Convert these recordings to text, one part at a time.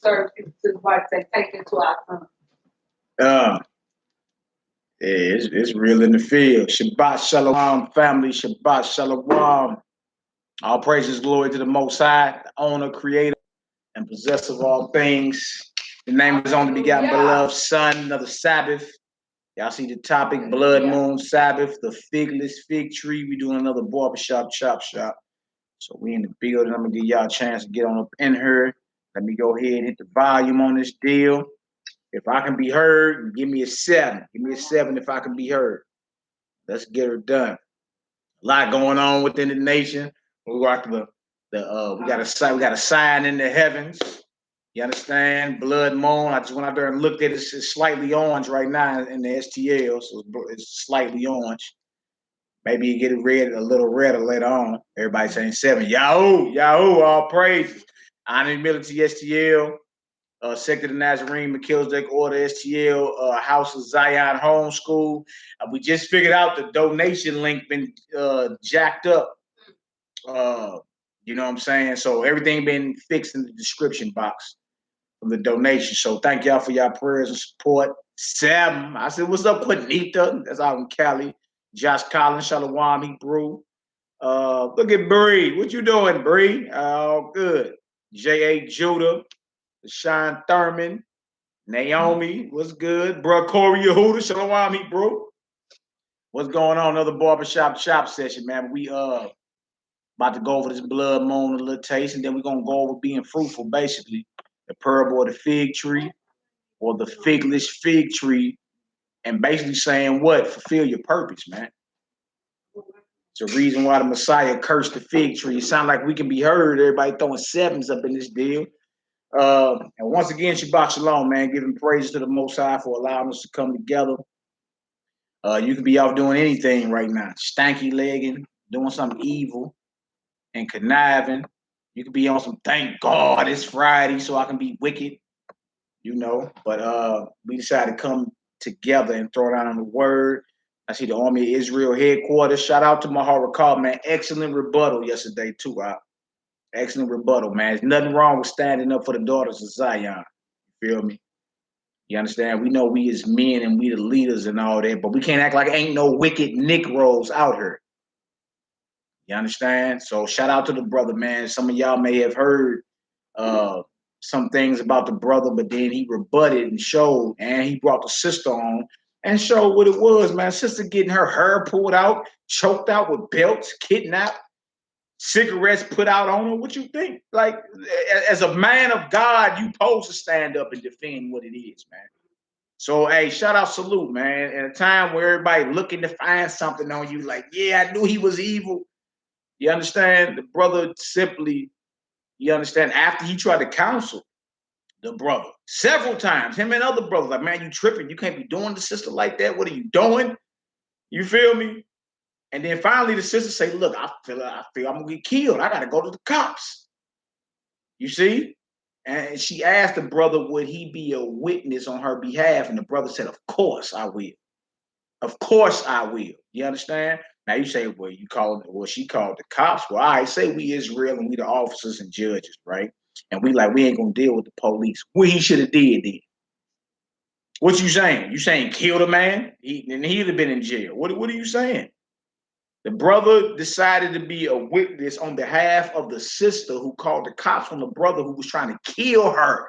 serve people to the wife, say, take it to our son. Yeah, it's real in the field. Shabbat Shalom, family. Shabbat Shalom. All praises, glory to the Most High, the owner, creator, and possessor of all things. The name of his only begotten beloved Son, another Sabbath. Y'all see the topic, blood moon Sabbath, the figless fig tree. We doing another barbershop chop shop. So we in the building. I'm gonna give y'all a chance to get on up in here. Let me go ahead and hit the volume on this deal. If I can be heard, give me a 7. Give me a 7 if I can be heard. Let's get her done. A lot going on within the nation. We got we got a sign in the heavens. You understand? Blood moon. I just went out there and looked at it. It's slightly orange right now in the STL, so it's slightly orange. Maybe you get it red, a little redder later on. Everybody saying 7. Yahoo, all praises. Honor Military STL, Sector of the Nazarene, McKillsdeck Order STL, House of Zion Homeschool. We just figured out the donation link been jacked up. You know what I'm saying? So everything been fixed in the description box from the donation. So thank y'all for y'all prayers and support. 7. I said, what's up, Quinita? That's out in Cali. Josh Collins, Shalom, Hebrew. Look at Bree. What you doing, Bree? Oh, good. J.A. Judah, Sean Thurman, Naomi, what's good? Bro, Corey Yehuda, Shalom, Hebrew. What's going on? Another barbershop chop session, man. We about to go over this blood moon a little taste, and then we're gonna go over being fruitful, basically. The parable of the fig tree or the figless fig tree, and basically saying what? Fulfill your purpose, man. It's the reason why the Messiah cursed the fig tree. It sounds like we can be heard. Everybody throwing 7s up in this deal. And once again, Shabbat Shalom, man. Giving praise to the Most High for allowing us to come together. You could be out doing anything right now. Stanky legging, doing something evil and conniving. You could be on some, thank God it's Friday so I can be wicked, you know. But we decided to come together and throw down on the word. I see the Army of Israel headquarters. Shout out to Mahara Call, man. Excellent rebuttal yesterday, too. Excellent rebuttal, man. There's nothing wrong with standing up for the daughters of Zion. You feel me? You understand? We know we as men and we the leaders and all that, but we can't act like ain't no wicked Negroes out here. You understand? So shout out to the brother, man. Some of y'all may have heard some things about the brother, but then he rebutted and showed, and he brought the sister on and showed what it was, man. Sister getting her hair pulled out, choked out with belts, kidnapped, cigarettes put out on her. What you think? Like, as a man of God, you supposed to stand up and defend what it is, man. So, hey, shout out, salute, man. At a time where everybody looking to find something on you, like, yeah, I knew he was evil. You understand? The brother simply, you understand, after he tried to counsel the brother several times, him and other brothers, like, man, you tripping. You can't be doing the sister like that. What are you doing? You feel me? And then finally the sister say, look, I feel I'm gonna get killed. I gotta go to the cops. You see? And she asked the brother, would he be a witness on her behalf? And the brother said, of course I will. Of course I will. You understand? Now you say, well, she called the cops. Well, I say we Israel and we the officers and judges, right? And we ain't gonna deal with the police. What he should have did then. What you saying? You saying killed a man? He'd have been in jail. What are you saying? The brother decided to be a witness on behalf of the sister who called the cops on the brother who was trying to kill her.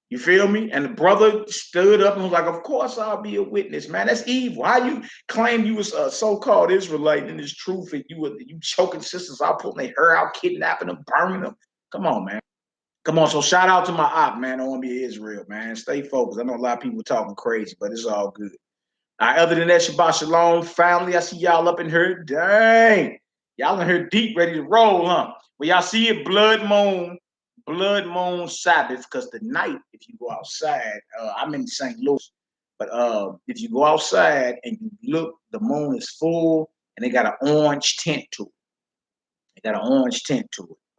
You feel me? And the brother stood up and was like, of course I'll be a witness, man. That's evil. How you claim you was a so-called Israelite and it's truth and you choking sisters out, pulling their hair out, kidnapping them, burning them? Come on, man. Come on. So shout out to my op, man. I want to be Israel, man. Stay focused. I know a lot of people talking crazy, but it's all good. All right, other than that, Shabbat Shalom, family. I see y'all up in here. Dang. Y'all in here deep, ready to roll, huh? Well, y'all see it, blood moon Sabbath, because tonight, if you go outside, I'm in St. Louis, but if you go outside and you look, the moon is full and they got an orange tint to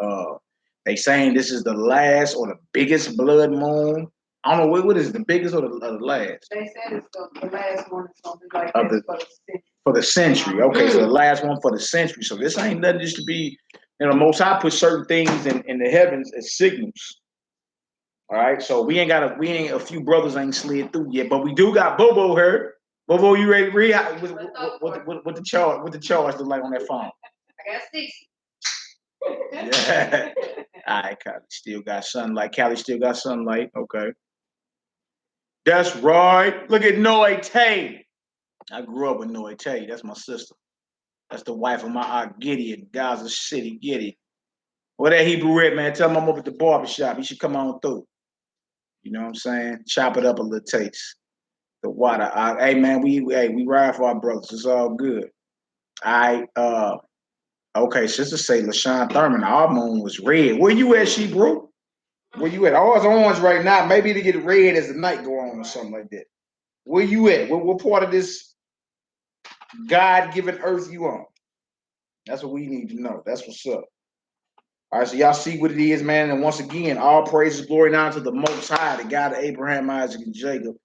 it. They saying this is the last or the biggest blood moon. I don't know what is it, the biggest or the last? They said it's the last one or something like that for the century. Okay, so the last one for the century. So this ain't nothing just to be You know, Most High put certain things in the heavens as signals. All right, so we ain't a few brothers ain't slid through yet, but we do got Bobo here. Bobo, you ready to read? What the charge? What the charge look like on that phone? I got 60. Yeah. All right, Callie still got sunlight. Callie still got sunlight. Okay. That's right. Look at Noe Tay. I grew up with Noe Tay. That's my sister. That's the wife of my aunt Gideon, Gaza City Gideon. What that Hebrew Red, man? Tell him I'm up at the barbershop. He should come on through. You know what I'm saying? Chop it up a little taste. The water. Hey man, we ride for our brothers. It's all good. Okay, sister say LaShawn Thurman, our moon was red. Where you at, she bro? Where you at? Oh, it's orange right now. Maybe to get red as the night go on or something like that. Where you at? What part of this God-given earth you on? That's what we need to know. That's what's up. All right, so y'all see what it is, man. And once again, all praises, glory, and honor to the Most High, the God of Abraham, Isaac, and Jacob.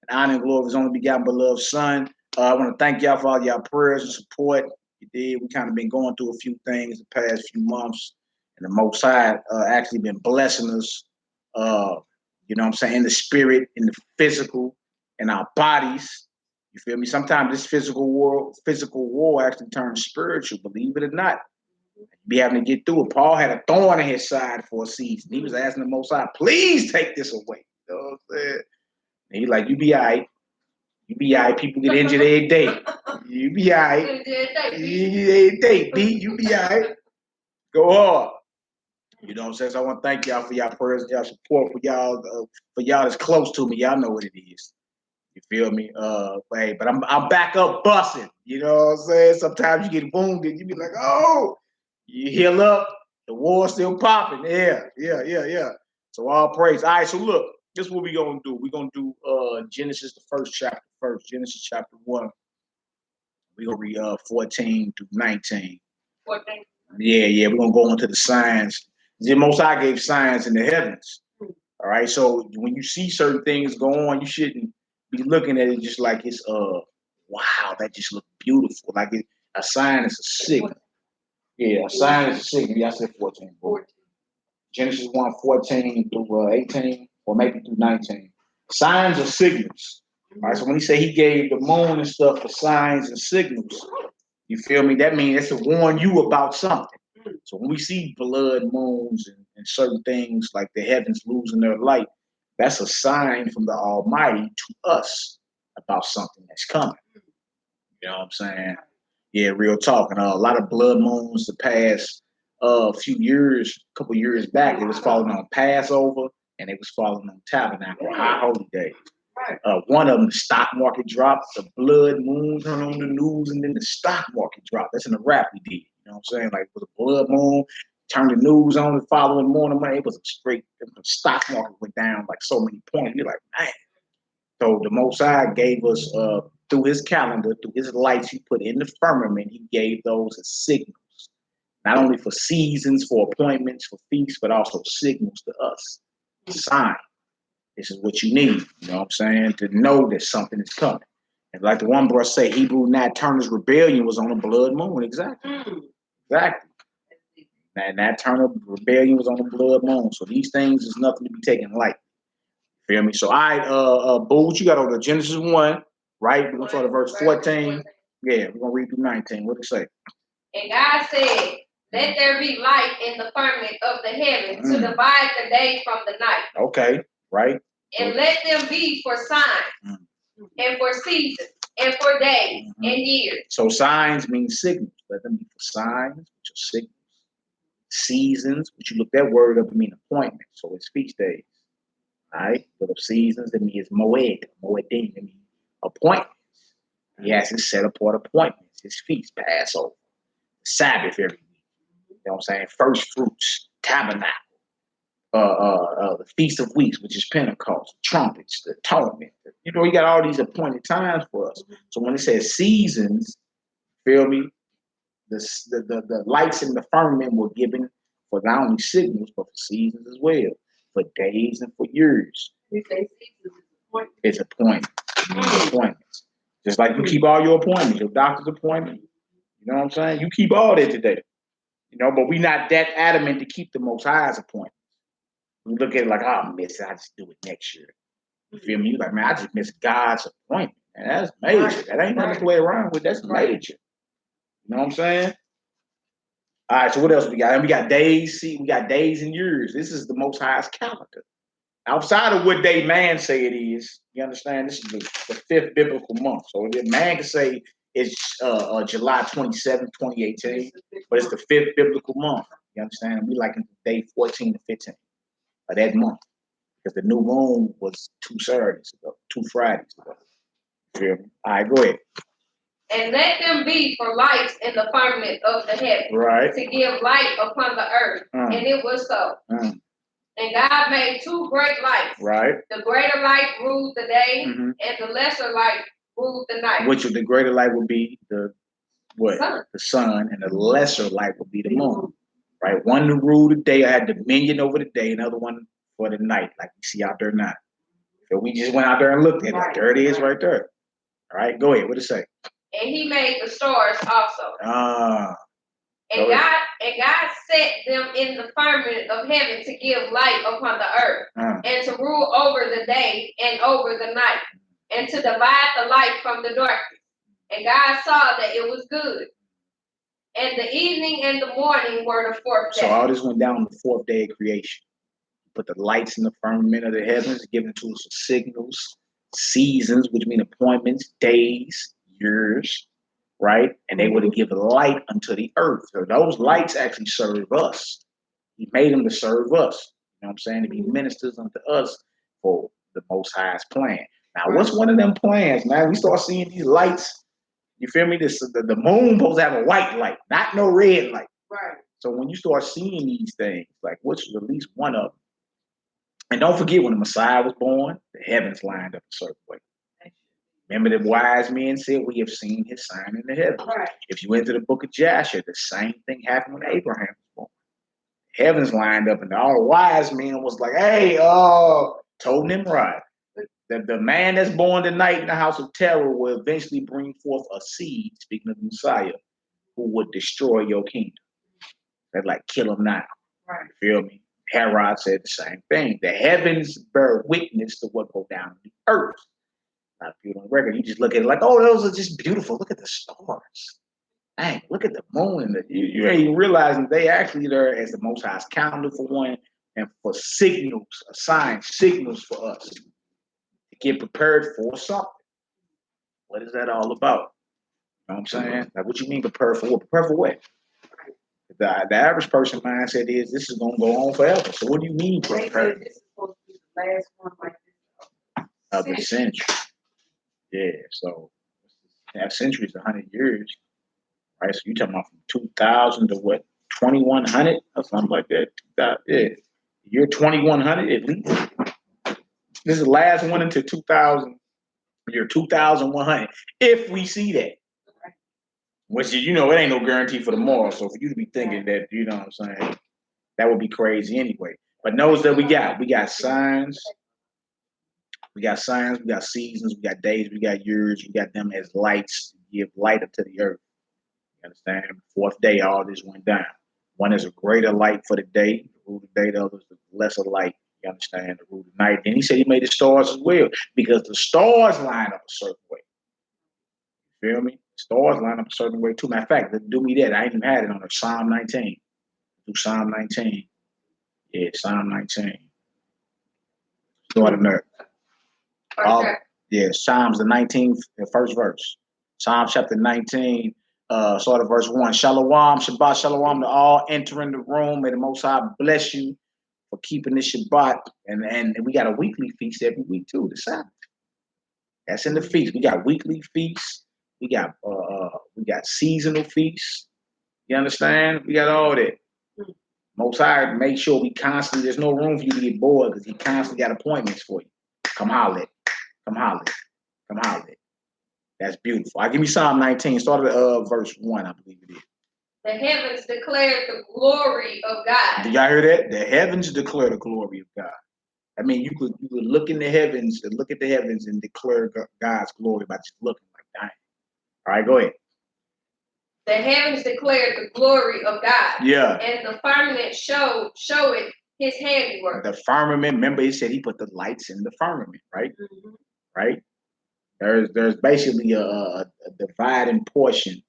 And honor and glory of his only begotten beloved Son. I want to thank y'all for all y'all prayers and support. You did. We kind of been going through a few things the past few months. And the Most High actually been blessing us, you know what I'm saying, in the spirit, in the physical, in our bodies. You feel me? Sometimes this physical war actually turns spiritual, believe it or not. Be having to get through it. Paul had a thorn in his side for a season. He was asking the Most High, please take this away. You know what I'm saying? And he's like, you be all right. You be all right. People get injured every day. You be all right. Every day, B. You be all right. Go hard. You know what I'm saying? So I want to thank y'all for y'all prayers, y'all support, for y'all that's close to me. Y'all know what it is. You feel me? Hey, but I'm back up busting. You know what I'm saying? Sometimes you get wounded. You be like, oh, you heal up. The war's still popping. Yeah. So all praise. All right, so look, this is what we're going to do. We're going to do Genesis, the first chapter first. Genesis chapter 1. We're going to read 14 through 19. 14. Yeah. We're going to go into the signs. The Most High gave signs in the heavens. All right, so when you see certain things go on, you shouldn't be looking at it just like it's wow, that just look beautiful. Like a sign is a signal. Yeah, a sign is a signal. Yeah, I said 14. 14. Genesis 1, 14 through 18, or maybe through 19. Signs are signals. All right, so when he say he gave the moon and stuff for signs and signals, you feel me? That means it's to warn you about something. So when we see blood moons and certain things like the heavens losing their light, that's a sign from the Almighty to us about something that's coming. You know what I'm saying? Yeah, real talk. And a lot of blood moons the past couple years back, it was falling on Passover and it was falling on Tabernacle, High Holy Days. One of them, the stock market dropped, the blood moon turned on the news, and then the stock market dropped. That's in the rap we did. You know what I'm saying? Like, it was a blood moon, turned the news on the following morning, man, it was a straight, the stock market went down like so many points. You're like, man. So the Most High gave us, through his calendar, through his lights he put in the firmament, he gave those as signals. Not only for seasons, for appointments, for feasts, but also signals to us. Sign. This is what you need, you know what I'm saying, to know that something is coming. And like the one brother say, Hebrew Nat Turner's rebellion was on a blood moon. Exactly. Exactly. And Nat Turner rebellion was on a blood moon. So these things is nothing to be taken light. Feel me? So all right, Boo, what you got over Genesis 1, right? We're gonna start at verse 14. Yeah, we're gonna read through 19. What it say? And God said, let there be light in the firmament of the heaven to divide the day from the night. Okay, right. And let them be for signs and for seasons and for days and years. So signs mean signals. Let them be for signs, which are signals. Seasons, which you look that word up, it mean appointment. So it's feast days. All right. But of seasons, it means moed, moedim, it means appointments. He has his set apart appointments, his feast, Passover, Sabbath every week. You know what I'm saying? First fruits, tabernacle, the Feast of Weeks, which is Pentecost, trumpets, the atonement. You know, he got all these appointed times for us. So when it says seasons, feel me? The lights in the firmament were given for not only signals, but for seasons as well, for days and for years. It's appointment. Appointments. Just like you keep all your appointments, your doctor's appointment. You know what I'm saying? You keep all that today. You know, but we not that adamant to keep the Most High's appointment. We look at it like, oh, I miss it. I just do it next year. You feel me? Like, man, I just miss God's appointment. And that's major. Right. That ain't nothing to play around with. That's major. You know what I'm saying? All right, so what else we got? And we got days. See, we got days and years. This is the Most High's calendar. Outside of what day man say it is, you understand? This is the fifth biblical month. So if man can say it's July 27, 2018, but it's the fifth biblical month. You understand? And we like in day 14 to 15 of that month. Because the new moon was 2 Saturdays ago, 2 Fridays ago. Feel me? All right, go ahead. And let them be for lights in the firmament of the heaven, right, to give light upon the earth. And it was so. And God made 2 great lights. Right. The greater light ruled the day, and the lesser light ruled the night. Which of the greater light would be the what? Sun. The sun, and the lesser light would be the moon. Right. One to rule the day, I had dominion over the day, another one for the night, like you see out there now. So we just went out there and looked at it. Like, there it is right there. All right, go ahead. What it say? And he made the stars also. And God set them in the firmament of heaven to give light upon the earth, and to rule over the day and over the night, and to divide the light from the darkness. And God saw that it was good. And the evening and the morning were the 4th day. So all this went down on the 4th day of creation. Put the lights in the firmament of the heavens, given to us signals, seasons, which mean appointments, days, years, right? And they were to give light unto the earth. So those lights actually serve us. He made them to serve us. You know what I'm saying? To be ministers unto us for the Most High's plan. Now, what's one of them plans, man? We start seeing these lights. You feel me? The moon supposed to have a white light, not no red light. Right. So when you start seeing these things, like which is at least one of them. And don't forget, when the Messiah was born, the heavens lined up a certain way. Remember the wise men said, we have seen his sign in the heavens. Right. If you enter the book of Joshua, the same thing happened when Abraham was born. Heavens lined up, and all the wise men was like, hey, told them right. The man that's born tonight in the house of terror will eventually bring forth a seed, speaking of the Messiah, who would destroy your kingdom. They're like, kill him now. Right. You feel me? Herod said the same thing. The heavens bear witness to what go down on the earth. Not beautiful on record. You just look at it like, oh, those are just beautiful. Look at the stars. Dang, look at the moon. You ain't even realizing they actually there as the Most High's calendar for one, and for signals, assigned signals for us to get prepared for something. What is that all about? You know what I'm saying? Like, what you mean prepare for what? Prepare for what? The average person mindset is this is gonna go on forever. So what do you mean prepare? This is supposed to be the last one like this of the century. Yeah, so that century is 100 years, right? So you're talking about from 2000 to what, 2100 or something like that. Yeah, year 2100 at least. This is the last one until 2000, year 2100. If we see that, which is, you know, it ain't no guarantee for tomorrow. So for you to be thinking that, you know what I'm saying, that would be crazy anyway. But notice that we got signs. We got signs, we got seasons, we got days, we got years, we got them as lights to give light up to the earth. You understand? 4th day, all this went down. One is a greater light for the day, the rule of the day, the other is a lesser light, you understand, the rule of the night. Then he said he made the stars as well, because the stars line up a certain way. You feel me? Stars line up a certain way too. Matter of fact, do me that. I ain't even had it on a Psalm 19. Do Psalm 19. Yeah, Psalm 19. Start in there. Yeah, Psalms the 19th, the first verse. Psalm chapter 19, start of verse 1. Shalom, Shabbat, Shalom to all entering the room. May the Most High bless you for keeping this Shabbat. And we got a weekly feast every week too, the Sabbath. That's in the feast. We got weekly feasts. We got seasonal feasts. You understand? We got all that. Most High make sure we constantly, there's no room for you to get bored because he constantly got appointments for you. Come holler. Come holler. Come holler. That's beautiful. All right, give me Psalm 19. Start at verse 1, I believe it is. The heavens declare the glory of God. Did y'all hear that? The heavens declare the glory of God. I mean, you could look in the heavens and look at the heavens and declare God's glory by just looking like that. All right, go ahead. The heavens declared the glory of God. Yeah. And the firmament showed his handiwork. The firmament, remember he said he put the lights in the firmament, right? Mm-hmm. Right? There's basically a dividing portion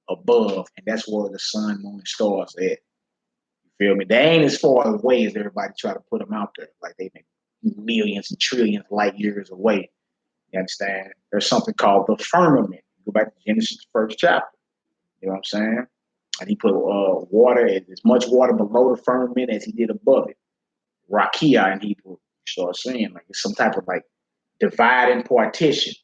above, and that's where the sun, moon, and stars are at. You feel me? They ain't as far away as everybody try to put them out there. Like they make millions and trillions of light years away. You understand? There's something called the firmament. Go back to Genesis, the first chapter. You know what I'm saying? And he put water, as much water below the firmament as he did above it. Rakia in Hebrew. You start saying like it's some type of like dividing partition.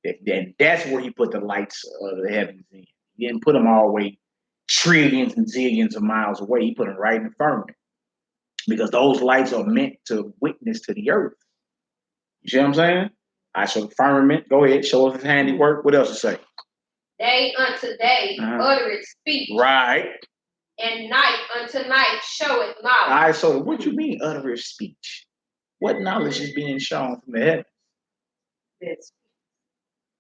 And that's where he put the lights of the heavens in. He didn't put them all the way trillions and zillions of miles away. He put them right in the firmament because those lights are meant to witness to the earth. You see what I'm saying? All right, so the firmament, go ahead, show us his handiwork. What else to say? Day unto day uttereth speech. Right. And night unto night showeth knowledge. All right, so what you mean uttereth speech? What knowledge is being shown from the heavens? Yes.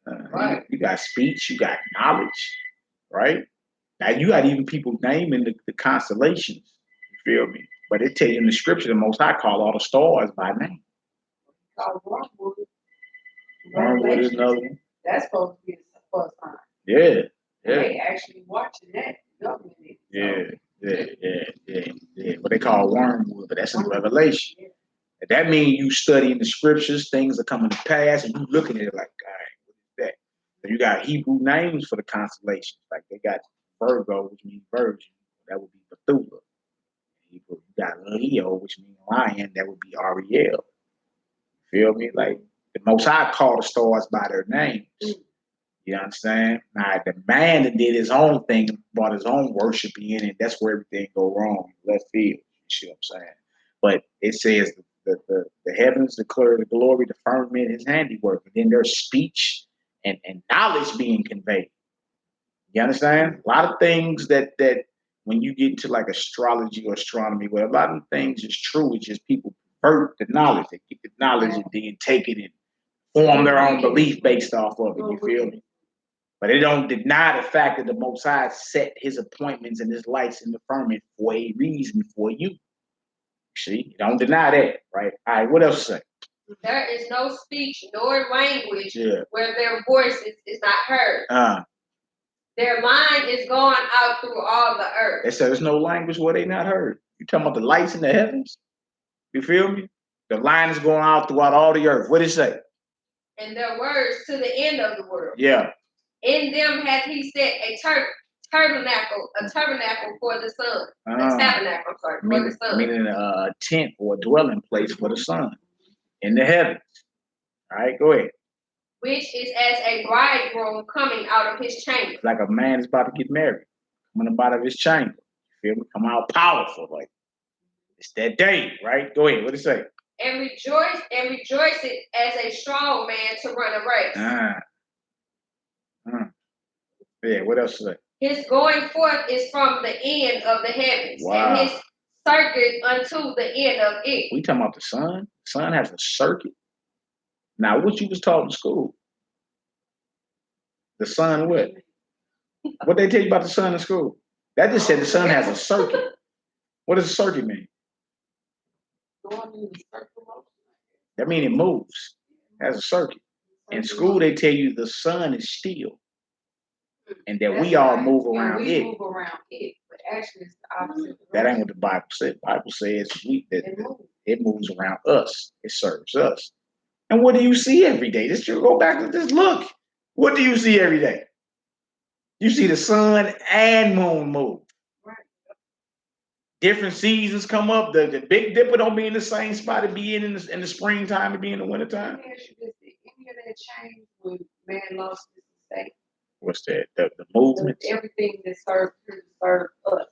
Right. You got speech, you got knowledge, right? Now you got even people naming the constellations. You feel me? But it tell you in the scripture the Most High call all the stars by name. Wormwood is another one. That's supposed to be the first time. Yeah. They actually watching that. Yeah. What they call wormwood, but that's in Revelation. Yeah. And that means you studying the scriptures, things are coming to pass, and you looking at it like, all right, what is that? So you got Hebrew names for the constellations. Like they got Virgo, which means virgin. That would be Bethula. You got Leo, which means lion. That would be Ariel. Feel me? Like the Most High called the stars by their names. You understand? Now the man that did his own thing, brought his own worship in, and that's where everything go wrong. Left field. You see what I'm saying? But it says the heavens declare the glory, the firmament, his handiwork, and then there's speech and knowledge being conveyed. You understand? A lot of things that when you get into like astrology or astronomy, where a lot of things is true, it's just people pervert the knowledge. They get the knowledge and then take it and form their own belief based off of it. You feel me? But it don't deny the fact that the Most High set his appointments and his lights in the firmament for a reason for you. See, don't deny that, right? All right, what else to say? There is no speech nor language where their voice is not heard. Their line is going out through all the earth. They said there's no language where they not heard. You talking about the lights in the heavens? You feel me? The line is going out throughout all the earth. What did it say? And their words to the end of the world. Yeah. In them hath he set a tabernacle for the sun. A tabernacle, for the sun. Meaning a tent or a dwelling place for the sun in the heavens. All right, go ahead. Which is as a bridegroom coming out of his chamber. Like a man is about to get married, coming out of his chamber. You feel me? Come out powerful, like it's that day, right? Go ahead. What did it say? And rejoice it as a strong man to run a race. Yeah, what else is that? His going forth is from the end of the heavens, and his circuit unto the end of it. We talking about the sun? The sun has a circuit. Now, what you was taught in school? The sun what? What they tell you about the sun in school? That just said the sun has a circuit. What does a circuit mean? That means it moves. It has a circuit. In school, they tell you the sun is still. And that we all move around it. Move around it, but actually it's the opposite. That ain't what the Bible said. The Bible says it moves around us. It serves us. And what do you see every day? Just go back and just look. What do you see every day? You see the sun and moon move. Right. Different seasons come up. The Big Dipper don't be in the same spot it be in the springtime and be in the wintertime. Let me ask you this. Did any of that change when man lost his estate? What's that? The movement? Everything that served us.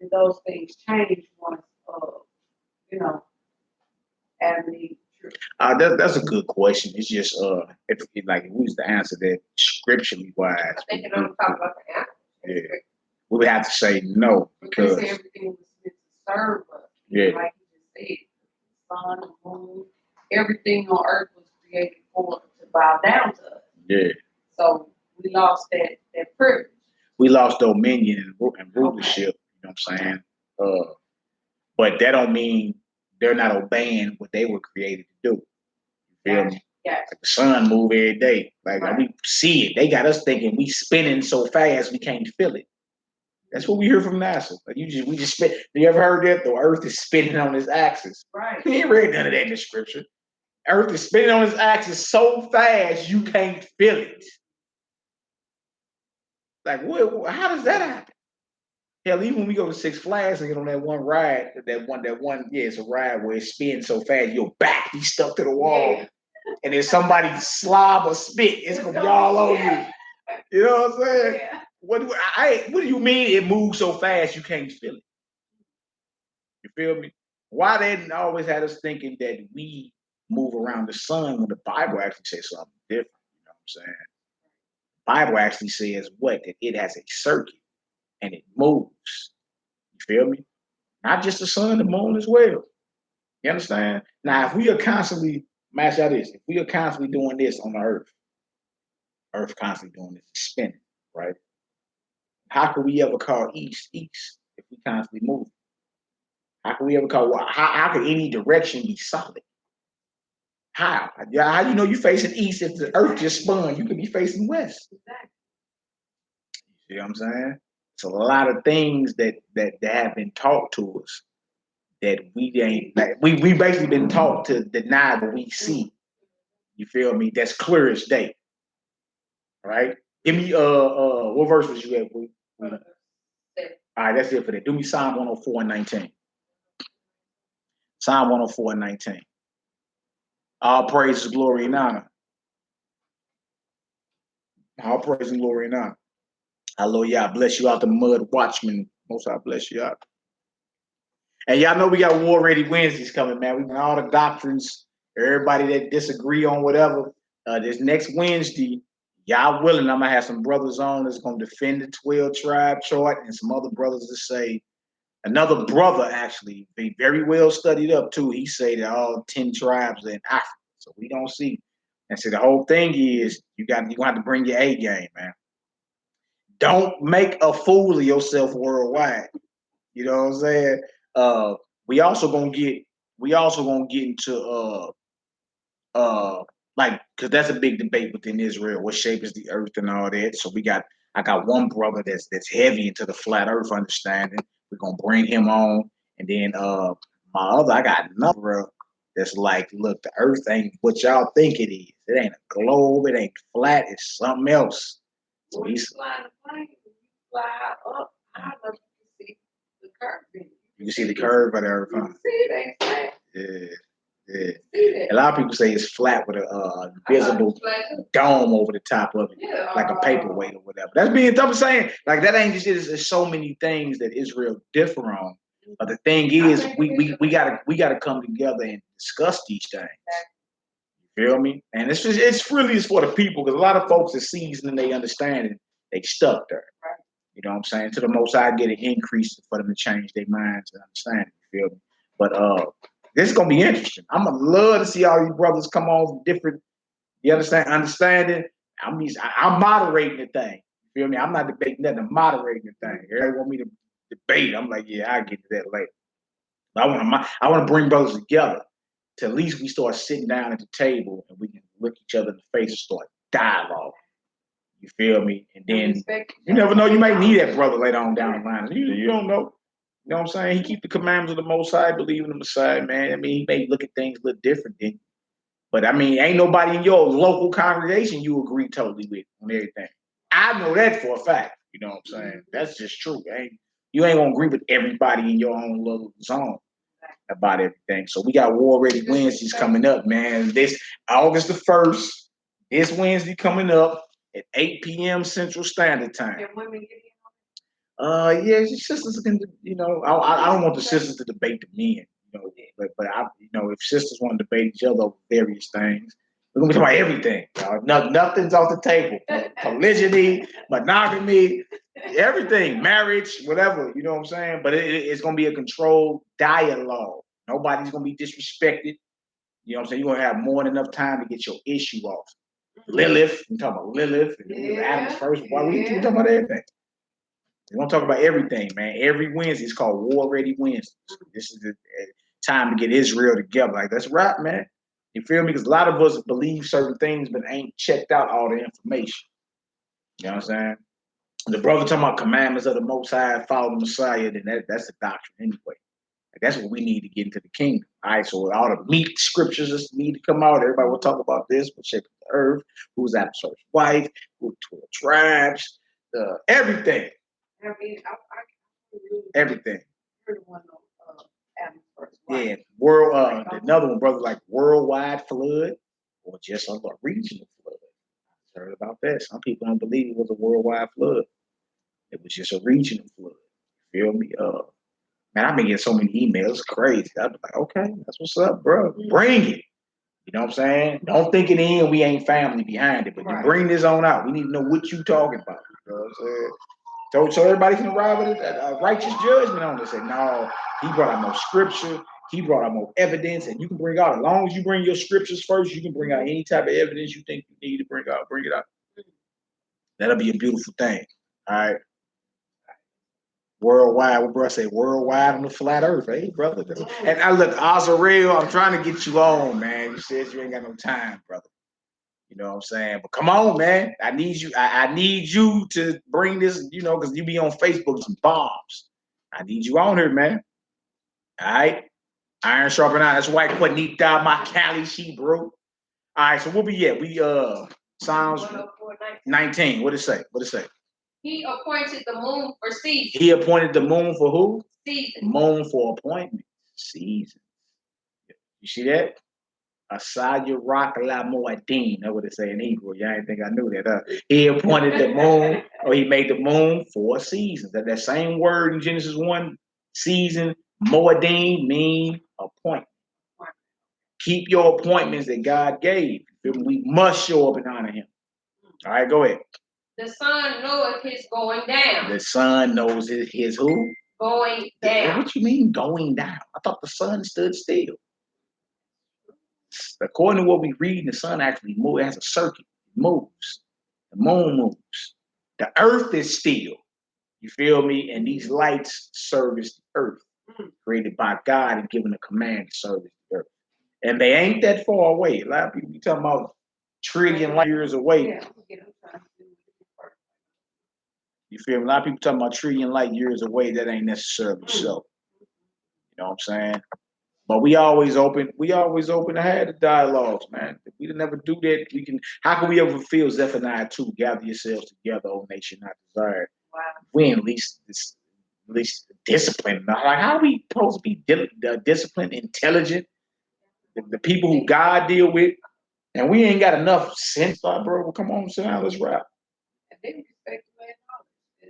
Did those things change once, Adam and Eve? That's a good question. It's just if we was to answer that scripturally wise. I think it don't talk about the animals. Yeah. We would have to say no because everything was meant to serve us. Yeah. Like you just said, the sun, the moon, everything on earth was created to bow down to us. Yeah. So we lost that privilege. We lost dominion and rulership. You know what I'm saying? But that don't mean they're not obeying what they were created to do. You feel me? Yes. Like the sun move every day. Like we see it. They got us thinking we spinning so fast we can't feel it. That's what we hear from NASA. Like we just spin. You ever heard that? The Earth is spinning on its axis. Right. You ain't read none of that in the scripture. Earth is spinning on its axis so fast you can't feel it. Like what? How does that happen? Hell, even when we go to Six Flags and get on that one ride, it's a ride where it spins so fast your back be stuck to the wall. Yeah. And if somebody slob or spit, it's gonna be all over you. You know what I'm saying? Yeah. What do you mean it moves so fast you can't feel it? You feel me? Why they always had us thinking that we move around the sun when the Bible actually says something different? You know what I'm saying? The Bible actually says what? That it has a circuit and it moves. You feel me? Not just the sun, the moon as well. You understand? Now, if we are constantly, match out this, if we are constantly doing this on the Earth constantly doing this, spinning, right? How could we ever call east if we constantly move? How can we ever call how could any direction be solid? How? How you know you facing east if the Earth just spun? You could be facing west. Exactly. You know what I'm saying? It's a lot of things that have been taught to us that we ain't. Like, we basically been taught to deny what we see. You feel me? That's clear as day. Right? Give me what verse was you at? All right, that's it for that. Do me Psalm 104 and 19. Psalm 104 and 19. All praise, glory, and honor. All praise and glory and honor. Hallelujah. Bless you out the mud watchman. Most I bless you out. And y'all know we got War Ready Wednesdays coming, man. We got all the doctrines, everybody that disagree on whatever. This next Wednesday, y'all willing, I'm gonna have some brothers on that's gonna defend the 12 tribe chart and some other brothers that say, another brother actually, be very well studied up too. He say that all 10 tribes are in Africa. So we don't see. And so the whole thing is you're gonna have to bring your A game, man. Don't make a fool of yourself worldwide. You know what I'm saying? We also gonna get into like, because that's a big debate within Israel. What shape is the earth and all that? So I got one brother that's heavy into the flat earth understanding. We're gonna bring him on, and then I got another brother that's like, look, the earth ain't what y'all think it is. It ain't a globe. It ain't flat. It's something else. So he's fly up. I love to see the curve. You can see the curve of the earth. You can see it ain't flat. Yeah. A lot of people say it's flat with a visible dome over the top of it, like a paperweight or whatever. I'm saying, like, that ain't just it. There's so many things that Israel differ on. But the thing is, we gotta come together and discuss these things. You feel me? And it's for the people, because a lot of folks are seasoned and they understand it. They stuck there. You know what I'm saying? To the most I get an increase for them to change their minds and understand it. You feel me? But this is gonna be interesting. I'm gonna love to see all these brothers come on from different, you understanding. I'm moderating the thing. You feel me? I'm not debating nothing, I'm moderating the thing. Everybody want me to debate. I'm like, yeah, I'll get to that later. But I wanna bring brothers together to at least we start sitting down at the table and we can look each other in the face and start dialogue. You feel me? And then you never know, you might need that brother later on down the line. You don't know. You know what I'm saying? He keep the commandments of the Most High, believe in the Messiah, man. I mean, he may look at things a little different than you. But I mean, ain't nobody in your local congregation you agree totally with on everything. I know that for a fact. You know what I'm saying? That's just true. You ain't gonna agree with everybody in your own little zone about everything. So we got War Ready Wednesdays coming up, man. This August the 1st, this Wednesday coming up at 8 p.m. Central Standard Time. Yeah, sisters can, I don't want the sisters to debate the men, but if sisters want to debate each other over various things, we're gonna be talking about everything. Nothing's off the table. Polygyny, monogamy, everything, marriage, whatever. You know what I'm saying? But it's gonna be a controlled dialogue. Nobody's gonna be disrespected. You know what I'm saying? You're gonna have more than enough time to get your issue off. Lilith, we talking about Lilith, and Adam's first. Why we talking about everything? We're gonna talk about everything, man. Every Wednesday is called War Ready Wednesday. This is the time to get Israel together. Like, that's right, man. You feel me? Because a lot of us believe certain things, but ain't checked out all the information. You know what I'm saying? The brother talking about commandments of the Most High, follow the Messiah, then that's the doctrine anyway. Like, that's what we need to get into the kingdom. All right, so all the meat scriptures just need to come out. Everybody will talk about this, but shape the earth, who's Absalom's wife, who 12 tribes, everything. I mean, Everything. heard one of Adam's first Yeah, wife. another one, brother, like worldwide flood or just a regional flood. I heard about that. Some people don't believe it was a worldwide flood. It was just a regional flood. You feel me? Man, I've been getting so many emails, crazy. I'm like, okay, that's what's up, bro. Bring it. You know what I'm saying? Don't think it in, we ain't family behind it, but you bring this on out. We need to know what you talking about. You know what I'm saying? So everybody can arrive at a righteous judgment on this. Say, no, he brought out more scripture. He brought out more evidence, and you can bring out, as long as you bring your scriptures first, you can bring out any type of evidence you think you need to bring out. Bring it out. That'll be a beautiful thing. All right. Worldwide, what bro say? Worldwide on the flat earth, hey brother. And I look, Azarel, I'm trying to get you on, man. You said you ain't got no time, brother. You know what I'm saying? But come on, man. I need you. I need you to bring this, you know, because you be on Facebook some bombs. I need you on here, man. All right. Iron sharpen iron. That's why Quanita, my Cali, she broke. All right, so what we at? We Psalms 19. What it say? What it say? He appointed the moon for seasons. He appointed the moon for who? Seasons. Moon for appointment. Seasons. You see that? Asaya Rock La Moadine. That's what it say in Hebrew. Y'all ain't think I knew that. He appointed the moon, or he made the moon for seasons. That same word in Genesis 1, season, Moadine, mean appointment. Keep your appointments that God gave. We must show up and honor him. All right, go ahead. The sun knoweth his going down. The sun knows his who? Going down. What you mean going down? I thought the sun stood still. According to what we read, the sun actually moves. It has a circuit. It moves. The moon moves. The earth is still. You feel me? And these lights service the earth, created by God and given a command to service the earth. And they ain't that far away. A lot of people be talking about trillion light years away. You feel me? A lot of people talking about trillion light years away. That ain't necessarily so. You know what I'm saying? But we always open to have the dialogues, man. If we never do that, how can we ever fulfill Zephaniah 2? Gather yourselves together, O nation not desired. Wow. We at least disciplined. Like, how are we supposed to be disciplined, intelligent? The people who God deal with, and we ain't got enough sense, bro. Well, come on, sit down, let's rap.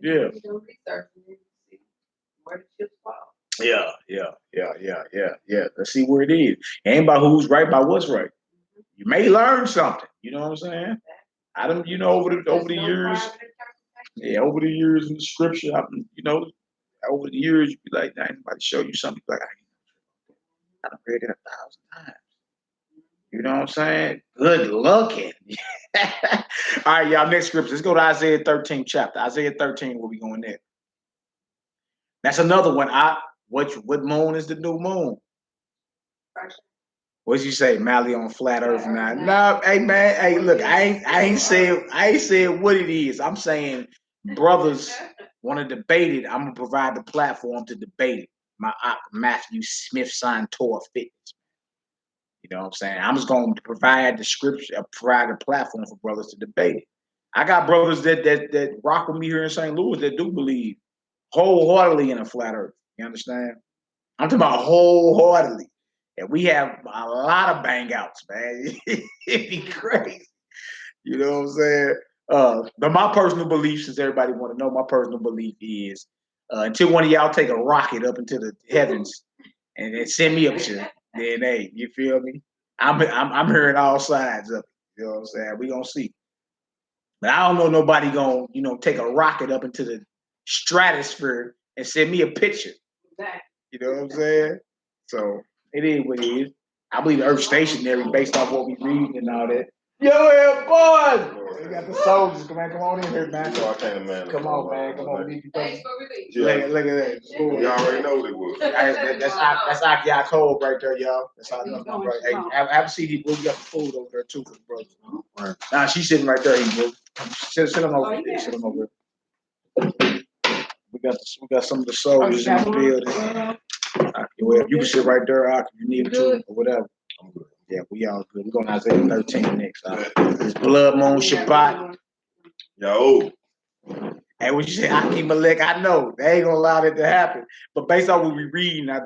Yeah. Yeah. Let's see where it is. It ain't about who's right, by what's right. You may learn something. You know what I'm saying? I don't, over the years. Yeah, over the years in the scripture, over the years, you be like, anybody show you something, like, I done read it 1,000 times. You know what I'm saying? Good looking. All right, y'all, next scripture. Let's go to Isaiah 13 chapter. Isaiah 13, where we going there? That's another one. What moon is the new moon? What'd you say, Mally on flat earth now? No, hey man, hey, look, I ain't saying what it is. I'm saying brothers want to debate it. I'm gonna provide the platform to debate it. My Matthew Smith signed Torah Fitness. You know what I'm saying? I'm just going to provide the scripture, provide a platform for brothers to debate it. I got brothers that rock with me here in St. Louis that do believe wholeheartedly in a flat earth. You understand? I'm talking about wholeheartedly. And we have a lot of bang outs, man. It'd be crazy. You know what I'm saying? But my personal belief, since everybody want to know, my personal belief is until one of y'all take a rocket up into the heavens and then send me a picture, then hey, you feel me? I'm hearing all sides of it. You know what I'm saying? We gonna see. But I don't know nobody gonna, take a rocket up into the stratosphere and send me a picture. You know what I'm saying? So it is what it is. I believe the Earth's stationary based off what we read and all that. Yo, boy. We got the soldiers. Come on in here, man. So I can't imagine. Come on, man. Come on. Thanks for release. Yeah. Look at that. You already know they would. That's Aki Yaakov right there, y'all. That's how I know my brother. Hey, have a CD, bro. You got the food over there too for the brothers. Right. Nah, she's sitting right there, bro. Sit on over there. Sit on over there. We got some of the soldiers in the building. Well, you can sit right there, Aki, if you need to, or whatever. I'm good. Yeah, we all good. We're going to Isaiah 13 next. It's Blood Moon Shabbat. Yo. Hey, what you say, Aki Malek? I know they ain't gonna allow that to happen. But based on what we reading, I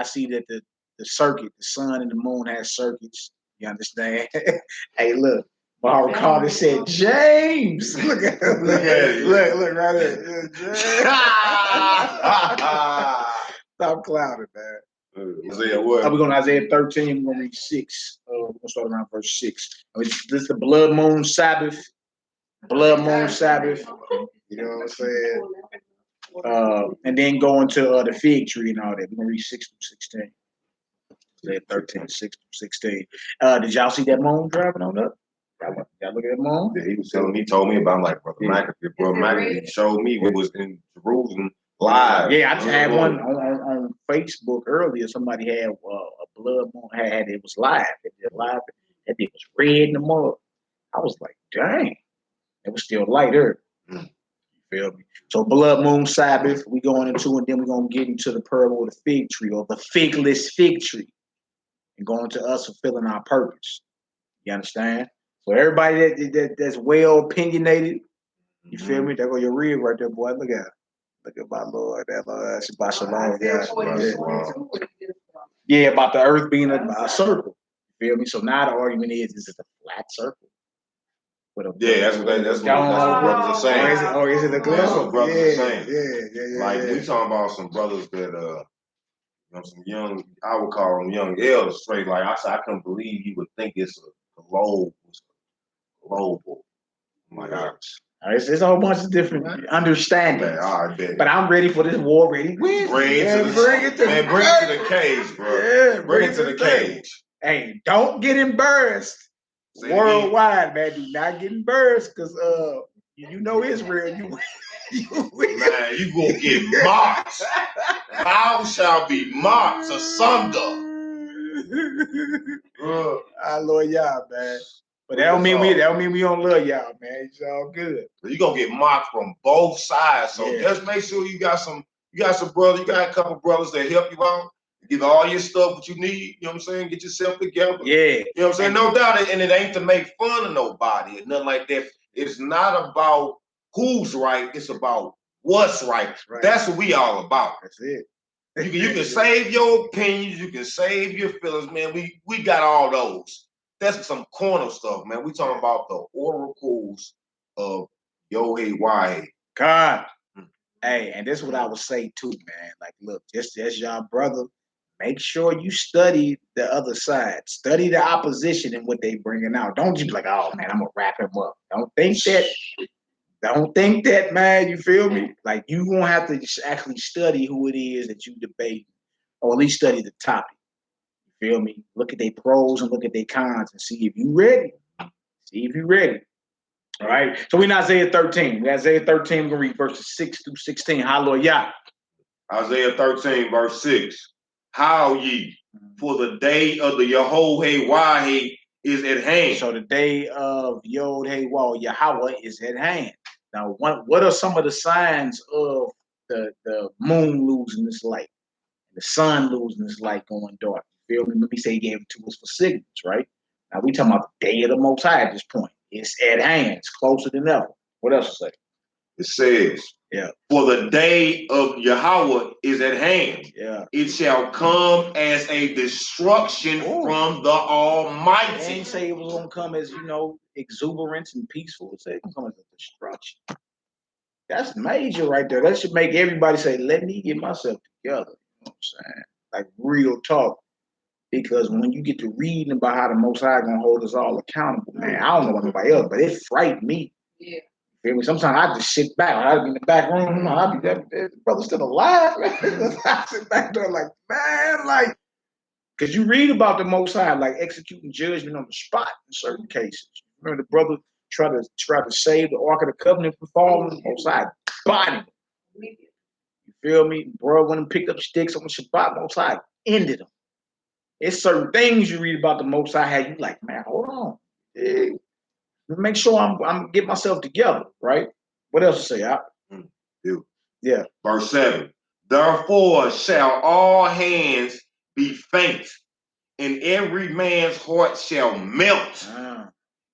see that the circuit, the sun and the moon has circuits. You understand? Hey, look, Barbara Carter said, James. Look at him. Look right there. Stop clouding, man. Isaiah what? We're going to Isaiah 13. We're going to read 6. We're going to start around verse 6. This is the blood moon Sabbath. Blood moon Sabbath. You know what I'm saying? And then go into the fig tree and all that. We're going to read 6 through 16. Isaiah 13, 6 through 16. Did y'all see that moon driving on up? Y'all look at that moon? Yeah, he was telling me, told me about, I'm like, Brother McAfee. Brother McAfee showed me it was in Jerusalem live. Yeah, I just had one on Facebook earlier. Somebody had a blood moon. It was live. It did live. That thing was red in the mud. I was like, dang. It was still lighter. You feel me? So blood moon Sabbath, we going into, and then we're going to get into the parable of the fig tree, or the figless fig tree, and going to us fulfilling our purpose. You understand? So everybody that's well opinionated, you feel me? There go your read right there, boy. Look at it. Look at my Lord. That Lord. Shabbat Shalom. Yeah, about the earth being a circle. You feel me? So now the argument is it a flat circle? Yeah, that's what brothers are saying. Or is it a globe? That's what brothers are saying. Yeah. Like we talking about some brothers that some young, I would call them young elders straight. Like I said, I couldn't believe you would think it's a globe. Global. Oh my gosh. It's a whole bunch of different understandings. But I'm ready for this war. Ready? Bring it to the cage, bro. Yeah, bring it to the cage. Hey, don't get embarrassed. Worldwide, man, do not get embarrassed, because you know Israel. Man, you gonna get mocked. Thou shall be mocked asunder. I love y'all, man. But that don't mean we don't love y'all, man. It's all good. You gonna get mocked from both sides. So just make sure you got some brothers, you got a couple brothers that help you out. Give all your stuff what you need, you know what I'm saying? Get yourself together. Yeah. You know what I'm saying? No doubt, and it ain't to make fun of nobody or nothing like that. It's not about who's right, it's about what's right. That's what we all about. That's it. You can save your opinions, you can save your feelings, man. We got all those. That's some corner stuff, man. We talking about the oracles of Yod-Heh-Wahed. God. Hey, and this is what I would say too, man. Like, look, just as y'all brother, make sure you study the other side. Study the opposition and what they bringing out. Don't just be like, oh man, I'm gonna wrap him up. Don't think that, man. You feel me? Like, you gonna have to actually study who it is that you debate, or at least study the topic. You feel me? Look at their pros and look at their cons and see if you ready. All right. So we're in Isaiah 13. Isaiah 13, we're gonna read verses 6 through 16. Hallelujah. Isaiah 13, verse 6. How ye, for the day of the Yod-Heh-Wahed is at hand. So the day of Yod-Heh-Wahed, Yahweh, is at hand. Now, what are some of the signs of the moon losing its light, the sun losing its light, going dark? You feel me? Let me say he gave it to us for signals, right? Now we talking about the day of the Most High at this point. It's at hand. It's closer than ever. What else to say? It says, for the day of Yahweh is at hand. Yeah. It shall come as a destruction from the Almighty. They ain't say it was going to come as, exuberance and peaceful. It said it's going to come as a destruction. That's major right there. That should make everybody say, let me get myself together. You know what I'm saying? Like, real talk. Because when you get to reading about how the Most High going to hold us all accountable, man, I don't know about nobody else, but it frightened me. Yeah. Feel me? Sometimes I just sit back. I'd be in the back room. I'd be that brother still alive. Man. I sit back there like, man, like, Because you read about the Most High, like executing judgment on the spot in certain cases. Remember the brother tried to save the Ark of the Covenant from falling? The Most High body him. You feel me? Bro went and picked up sticks on the Shabbat. Most High ended them. It's certain things you read about the Most High, how you like, man, hold on. Hey, make sure I'm get myself together, right? What else to say? Yeah. Verse 7. Therefore shall all hands be faint, and every man's heart shall melt,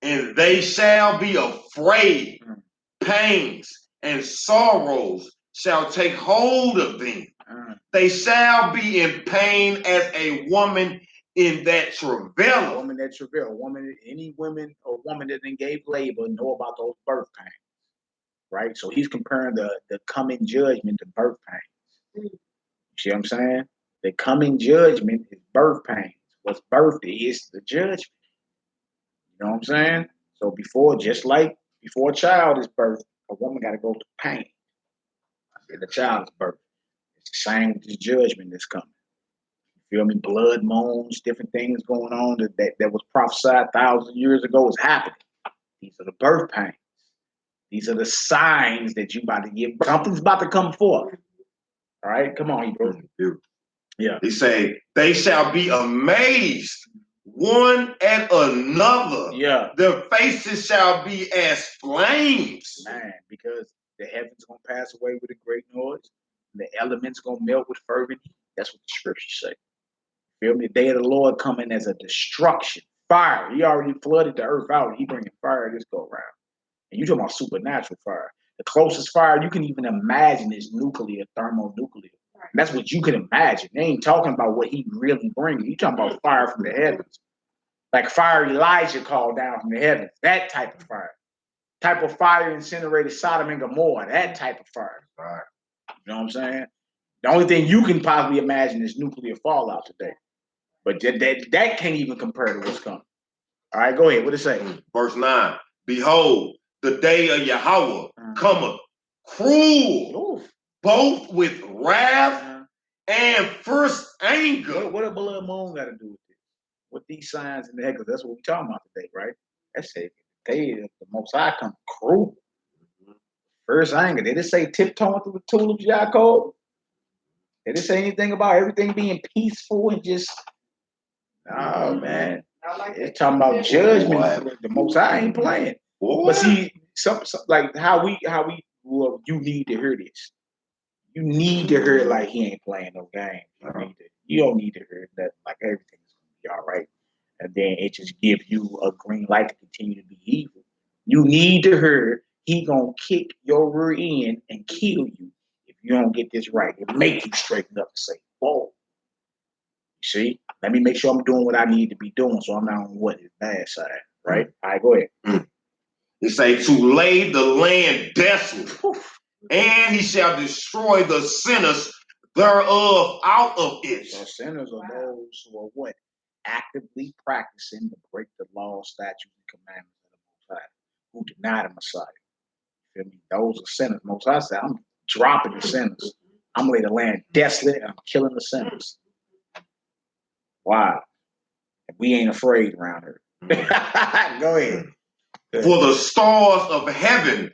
and they shall be afraid. Pains and sorrows shall take hold of them. They shall be in pain as a woman in that travail. A woman that travail, any woman or woman that then gave labor know about those birth pains, right? So he's comparing the coming judgment to birth pains. You see what I'm saying? The coming judgment is birth pains. What's birth is the judgment. You know what I'm saying? So just like before a child is birthed, a woman got to go through pain. The child is birthed. It's the same with this judgment that's coming. You feel me? Blood moans, different things going on that was prophesied thousands of years ago is happening. These are the birth pains. These are the signs that you about to give. Something's about to come forth. All right, come on, bro. Yeah. He say they shall be amazed one at another. Yeah. Their faces shall be as flames. Man, because the heavens gonna pass away with a great noise. The elements gonna melt with fervent heat. That's what the scriptures say. Feel me? The day of the Lord coming as a destruction. Fire. He already flooded the earth out. He bringing fire this go around. And you talking about supernatural fire. The closest fire you can even imagine is nuclear, thermonuclear. And that's what you can imagine. They ain't talking about what he really brings. You talking about fire from the heavens. Like fire Elijah called down from the heavens. That type of fire. Type of fire incinerated Sodom and Gomorrah. That type of fire. Right. You know what I'm saying? The only thing you can possibly imagine is nuclear fallout today. But that can't even compare to what's coming. All right, go ahead. What it say? Verse 9. Behold, the day of Yahweh cometh cruel, both with wrath and first anger. What a blood moon got to do with this? What these signs in the heavens? That's what we're talking about today, right? That's it. The day of the Most High come cruel. First anger. Did it say tiptoeing through the tulips, Yaakov? Did it say anything about everything being peaceful and just? Oh man, it's talking about judgment. The Most High ain't playing. But see, some like how we grew up, you need to hear this. You need to hear it like he ain't playing no game. You don't need to hear that like everything's gonna be all right, and then it just give you a green light to continue to be evil. You need to hear he gonna kick your rear end and kill you if you don't get this right. It make you straighten up and say, "Whoa." See, let me make sure I'm doing what I need to be doing, so I'm not on what is bad side, right? All right, go ahead. It say to lay the land desolate, and he shall destroy the sinners thereof out of it. So sinners are those who are what? Actively practicing to break the law, statutes, and commandments of the Most High, who deny the Messiah. You feel me? Those are sinners. Most High said, I'm dropping the sinners. I'm laying the land desolate, and I'm killing the sinners. Wow. We ain't afraid around here. Go ahead. For the stars of heaven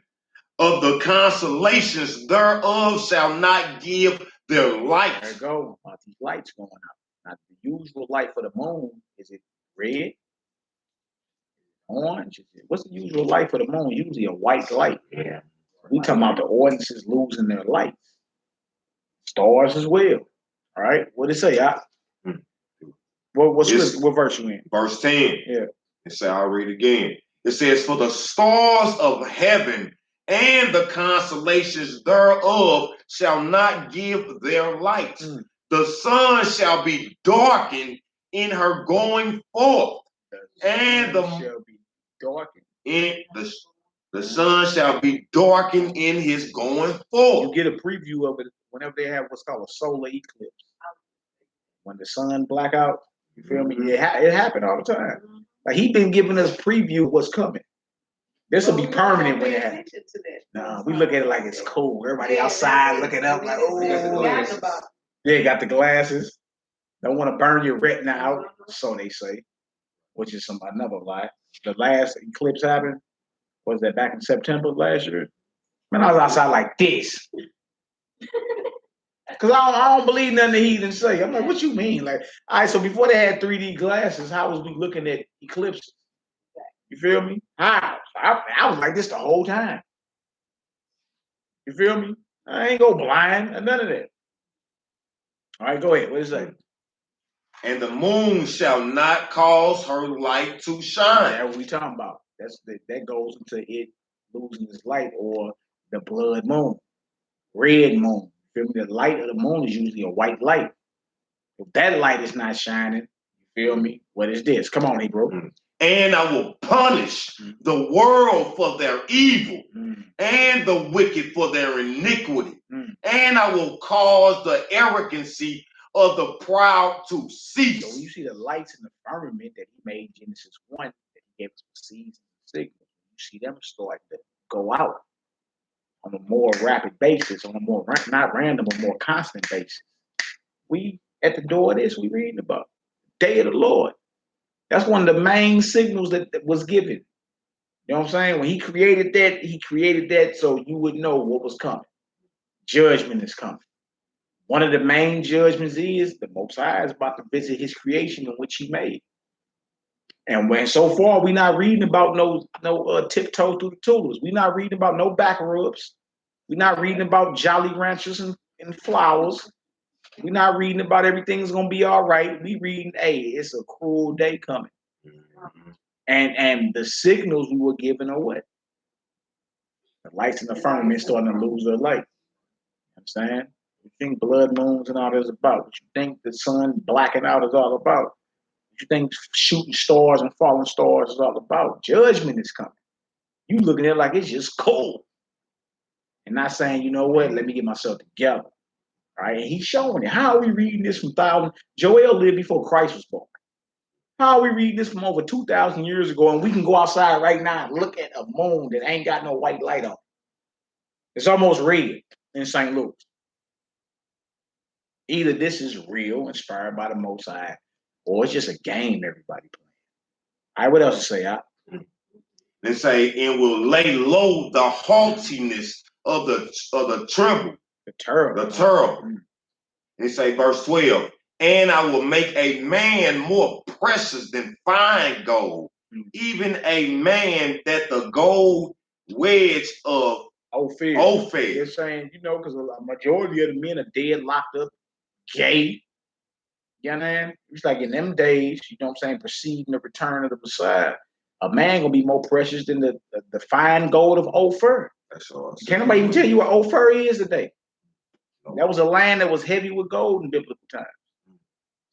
of the constellations thereof shall not give their light. There you go. These lights going out. Now, the usual light for the moon, is it red? Orange? What's the usual light for the moon? Usually a white light. Yeah. We talking about the ordinances losing their lights. Stars as well. All right. What did it say? What verse you in? Verse 10. Yeah. It says, I'll read again. It says, for the stars of heaven and the constellations thereof shall not give their light. The sun shall be darkened in her going forth. And the shall be darkened. The sun shall be darkened in his going forth. You get a preview of it whenever they have what's called a solar eclipse. When the sun black out, you feel me? It happened all the time. Like he been giving us preview of what's coming. This will be permanent when it happens. Nah, we look at it like it's cool. Everybody outside looking up like, oh. Yeah, got the glasses. Don't want to burn your retina out, so they say, which is another lie. The last eclipse happened, was that back in September last year? Man, I was outside like this. Because I don't believe nothing the heathens say. I'm like, what you mean? Like, all right, so before they had 3D glasses, how was we looking at eclipses? You feel me? How? I was like this the whole time. You feel me? I ain't go blind or none of that. All right, go ahead. What is that? And the moon shall not cause her light to shine. That's what we talking about. That goes into it losing its light, or the blood moon, red moon. You feel me? The light of the moon is usually a white light. If that light is not shining, you feel me? What is this? Come on, Hebrew. And I will punish the world for their evil and the wicked for their iniquity. And I will cause the arrogancy of the proud to cease. So when you see the lights in the firmament that he made in Genesis 1, that he gave us the seeds and signals, you see them start to go out on a more rapid basis, on a more, not random, but more constant basis. We, at the door of this, we reading about Day of the Lord. That's one of the main signals that was given. You know what I'm saying? When he created that so you would know what was coming. Judgment is coming. One of the main judgments is the Most High is about to visit his creation in which he made. And when so far we're not reading about no tiptoe through the tulips. We're not reading about no back rubs. We're not reading about Jolly Ranchers and flowers. We're not reading about everything's gonna be all right. We reading, hey, it's a cruel day coming. And the signals we were given are what? The lights in the firmament starting to lose their light. You know what I'm saying? What you think blood moons and all that is about? What you think the sun blacking out is all about? What you think shooting stars and falling stars is all about? Judgment is coming. You looking at it like it's just cold. And not saying, you know what, let me get myself together. All right, and he's showing it. How are we reading this from thousands? Joel lived before Christ was born. How are we reading this from over 2,000 years ago, and we can go outside right now and look at a moon that ain't got no white light on it? It's almost red in St. Louis. Either this is real, inspired by the Most High, or it's just a game everybody playing. All right, what else to say? They say, and will lay low the haughtiness of the tremble. The terrible. The terrible. They say, verse 12, and I will make a man more precious than fine gold, even a man that the gold wedge of Ophir. They're saying, you know, because a majority of the men are dead, locked up, gay. You know what I mean? It's like in them days, you know what I'm saying, preceding the return of the Messiah, a man gonna be more precious than the fine gold of Ophir. That's all. Can't nobody even tell you what Ophir is today. That was a land that was heavy with gold in biblical times.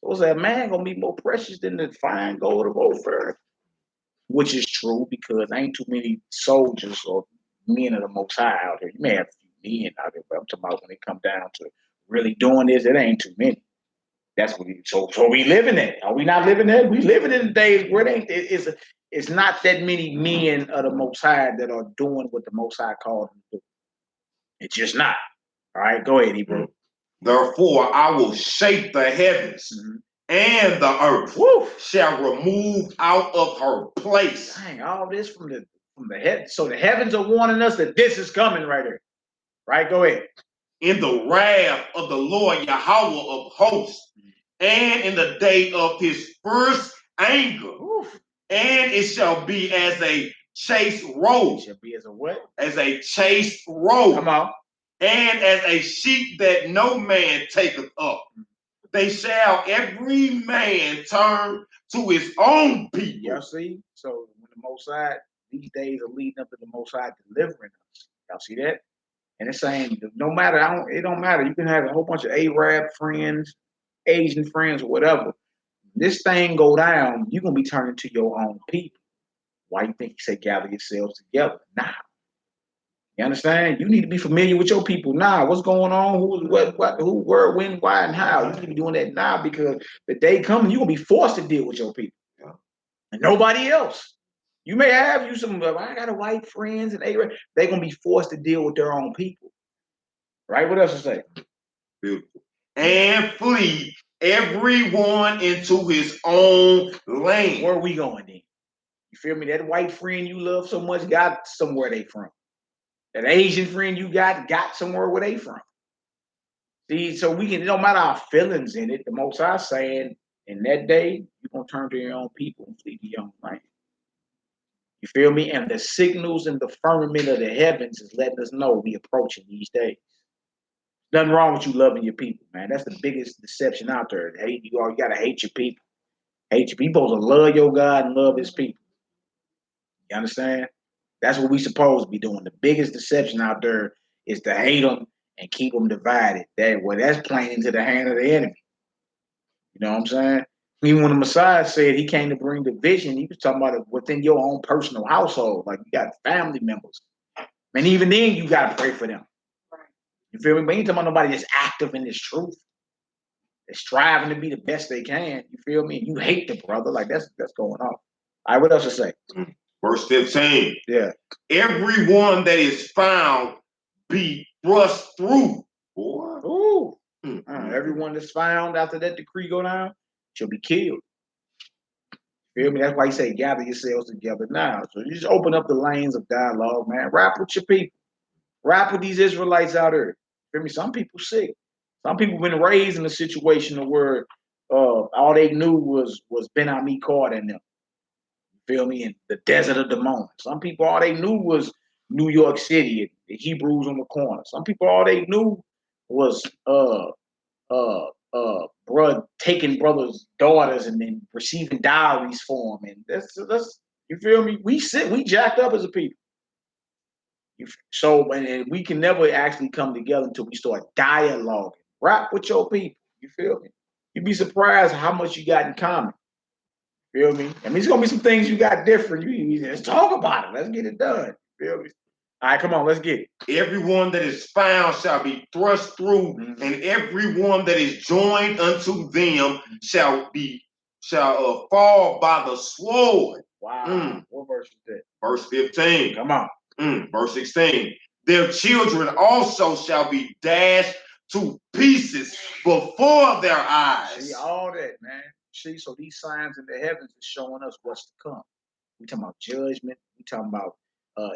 So it's a man gonna be more precious than the fine gold of Ophir, which is true because ain't too many soldiers or men of the Most High out here. You may have a few men out there, but I'm talking about when it come down to really doing this, it ain't too many. That's what so we living in. Are we not living in? We living in the days where it's not that many men of the Most High that are doing what the Most High called them to do. It's just not. All right, go ahead, Hebrew. Therefore, I will shake the heavens, and the earth shall remove out of her place. Dang, all this from the head. So the heavens are warning us that this is coming right here. Right, go ahead. In the wrath of the Lord Yahweh of hosts, and in the day of his first anger, and it shall be as a chased roe. It shall be as a what? As a chased roe. Come on. And as a sheep that no man taketh up. They shall every man turn to his own people. Y'all see? So when the Most High, these days are leading up to the Most High delivering us. Y'all see that? And it's saying no matter, it don't matter. You can have a whole bunch of Arab friends, Asian friends, or whatever. This thing go down, you're gonna be turning to your own people. Why you think he said gather yourselves together? Nah. You understand? You need to be familiar with your people now. What's going on? Who, where, when, why, and how. You need to be doing that now because the day coming, you're gonna be forced to deal with your people. Yeah. And nobody else. You may have you some, I got a white friends and they're gonna be forced to deal with their own people. Right? What else to say? Beautiful. And flee everyone into his own lane. Where are we going then? You feel me? That white friend you love so much got somewhere they from. That Asian friend you got somewhere where they from. See, so we can, no matter our feelings in it, the Most High saying, in that day, you're going to turn to your own people and flee to your own land. You feel me? And the signals in the firmament of the heavens is letting us know we approaching these days. Nothing wrong with you loving your people, man. That's the biggest deception out there. Hate you all. You gotta hate your people. Hate your people. You're supposed to love your God and love his people. You understand? That's what we supposed to be doing. The biggest deception out there is to hate them and keep them divided. That's playing into the hand of the enemy. You know what I'm saying? Even when the Messiah said he came to bring division, he was talking about it within your own personal household. Like you got family members. And even then, you got to pray for them. You feel me? But you ain't talking about nobody that's active in this truth. They're striving to be the best they can. You feel me? You hate the brother. Like that's going on. All right, what else to say? Verse 15. Yeah. Everyone that is found be thrust through. Boy. Ooh. Everyone that's found after that decree go down shall be killed. Feel me? That's why he say gather yourselves together now. So you just open up the lanes of dialogue, man. Rap with your people. Rap with these Israelites out there. Feel me? Some people sick. Some people been raised in a situation where all they knew was Ben Ami Card and them. You feel me? In the desert of Damon. Some people all they knew was New York City and the Hebrews on the corner. Some people all they knew was taking brothers' daughters and then receiving dowries for them. And that's you feel me? We jacked up as a people. So and we can never actually come together until we start dialoguing. Rap with your people. You feel me? You'd be surprised how much you got in common. Feel me? I mean, it's gonna be some things you got different. Let's talk about it. Let's get it done. Feel me? All right, come on, let's get it. Everyone that is found shall be thrust through, and everyone that is joined unto them shall fall by the sword. Wow. What verse is that? Verse 15. Come on. Verse 16. Their children also shall be dashed to pieces before their eyes. See all that, man. See, so these signs in the heavens are showing us what's to come. We talking about judgment. We talking about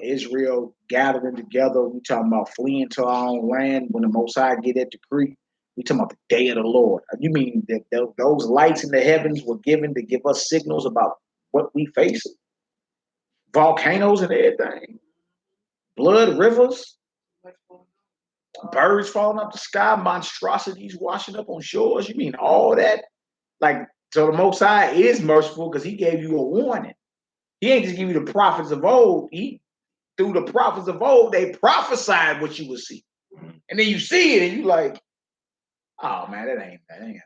Israel gathering together. We talking about fleeing to our own land when the Most High get that decree. We talking about the day of the Lord. You mean that those lights in the heavens were given to give us signals about what we face? Volcanoes and everything. Blood rivers. Birds falling up the sky. Monstrosities washing up on shores. You mean all that? Like, so the Most High is merciful because he gave you a warning. He ain't just give you the prophets of old. Through the prophets of old, they prophesied what you would see. And then you see it and you like, oh man, that ain't,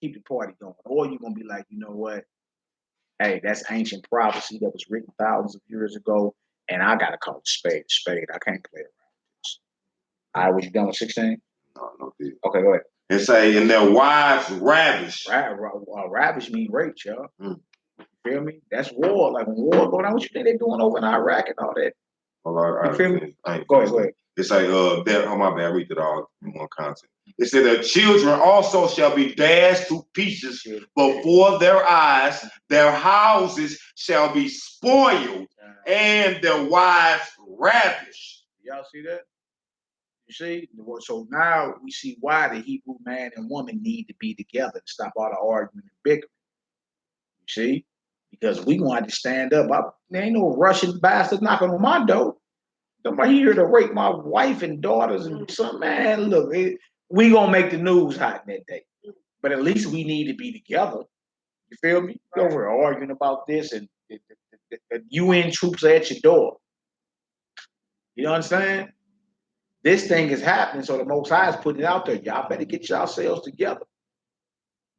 keep the party going. Or you're going to be like, you know what? Hey, that's ancient prophecy that was written thousands of years ago. And I got to call it spade. I can't play around with this. All right, was you done with 16? No. Okay, go ahead. And say, and their wives ravish. Ravish mean rape, y'all. You feel me? That's war. Like when war going on, what you think they're doing over in Iraq and all that? You feel me? Go ahead. It's like, my bad, read it all in one content. It said that children also shall be dashed to pieces before their eyes, their houses shall be spoiled, and their wives ravished. Y'all see that? You see? So now we see why the Hebrew man and woman need to be together and stop all the arguing and bickering. You see? Because we want to stand up. There ain't no Russian bastard knocking on my door. Somebody here to rape my wife and daughters and some man. Look, we gonna make the news hot that day. But at least we need to be together. You feel me? Right. We're arguing about this and the UN troops are at your door. You understand? This thing is happening, so the Most High is putting it out there. Y'all better get yourselves together.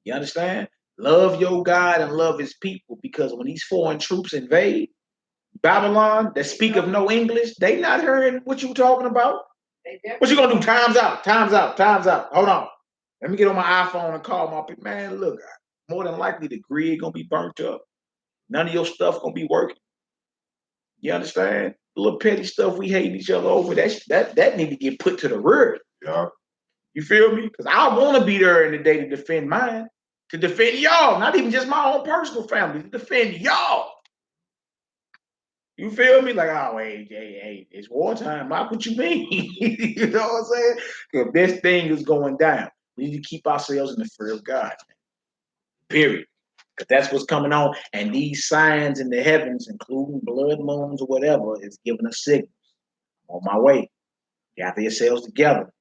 You understand? Love your God and love his people, because when these foreign troops invade Babylon that speak of no English, they not hearing what you talking about. What you gonna do? Time's out. Hold on. Let me get on my iPhone and call my people. Man, look, more than likely the grid gonna be burnt up. None of your stuff gonna be working. You understand? The little petty stuff we hate each other over, that need to get put to the rear. Yeah. You feel me? Because I want to be there in the day to defend mine, to defend y'all, not even just my own personal family, to defend y'all. You feel me? Like, oh, hey, it's wartime. What you mean? You know what I'm saying? Because this thing is going down. We need to keep ourselves in the fear of God. Period. Because that's what's coming on. And these signs in the heavens, including blood moons or whatever, is giving us signals. On my way. Gather yourselves together.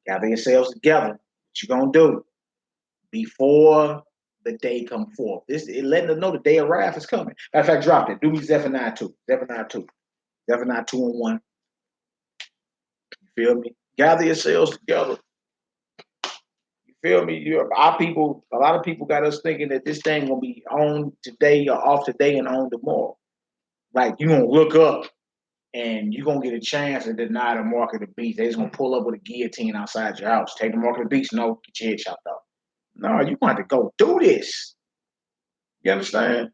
Gather yourselves together. What you gonna do? Before the day come forth. It letting us know the day of wrath is coming. Matter of fact, drop it. Do me Zephaniah 2. Zephaniah 2. Zephaniah 2 and 1. You feel me? Gather yourselves together. You feel me? Our people, a lot of people got us thinking that this thing gonna be on today or off today and on tomorrow. Like you gonna look up and you're gonna get a chance to deny the mark of the beast. They're just gonna pull up with a guillotine outside your house. Take the mark of the beast, no, get your head chopped off. No, you want to go do this. You understand?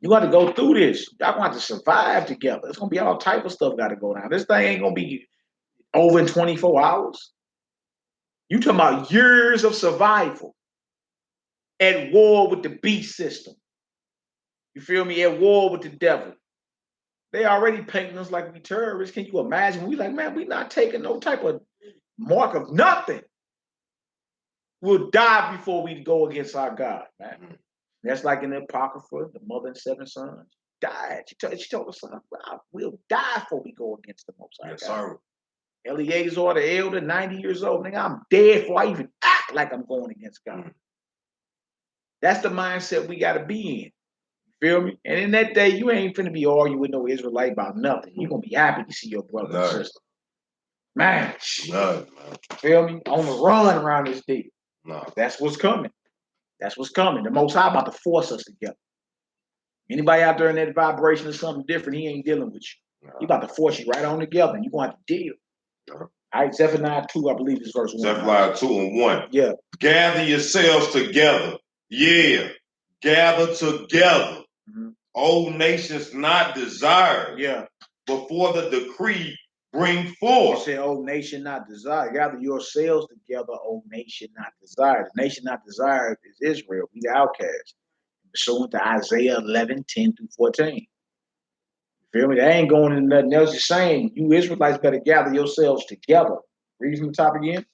You got to go through this. Y'all want to survive together. It's gonna be all type of stuff got to go down. This thing ain't gonna be over in 24 hours. You talking about years of survival at war with the beast system. You feel me? At war with the devil. They already painting us like we terrorists. Can you imagine? We like, man, we not taking no type of mark of nothing. We'll die before we go against our God, man. That's like in the Apocrypha, the mother and 7 sons died. She told her son, we'll die before we go against the Most High. Yes, sir. Eleazar, the elder, 90 years old. Nigga, I'm dead before I even act like I'm going against God. That's the mindset we got to be in. You feel me? And in that day, you ain't finna be arguing with no Israelite about nothing. You're going to be happy to see your brother and sister. Man, feel me? On the run around this day. No. That's what's coming. That's what's coming. The Most High about to force us together. Anybody out there in that vibration of something different, he ain't dealing with you. He about to force you right on together, and you're going to have to deal. All right, Zephaniah 2, I believe is verse 1. Zephaniah 2 and 1. Yeah. Gather yourselves together. Yeah. Gather together. O nations not desired. Yeah. Before the decree bring forth. You say, O nation not desired. Gather yourselves together, O nation not desired. The nation not desired is Israel. We the outcast. Pursuant to Isaiah 11, 10 through 14. You feel me? They ain't going into nothing else. You're saying you Israelites better gather yourselves together. Read from the top again.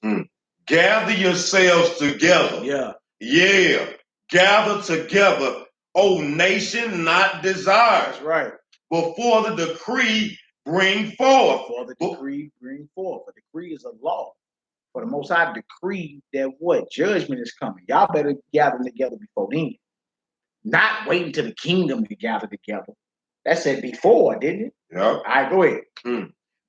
Gather yourselves together. Yeah. Yeah. Gather together, O nation not desired. That's right. Before the decree bring forth. Before the decree bring forth. A decree is a law. For the Most High decree that what? Judgment is coming. Y'all better gather together before then. Not waiting till the kingdom to gather together. That said before, didn't it? Yeah. All right, go ahead.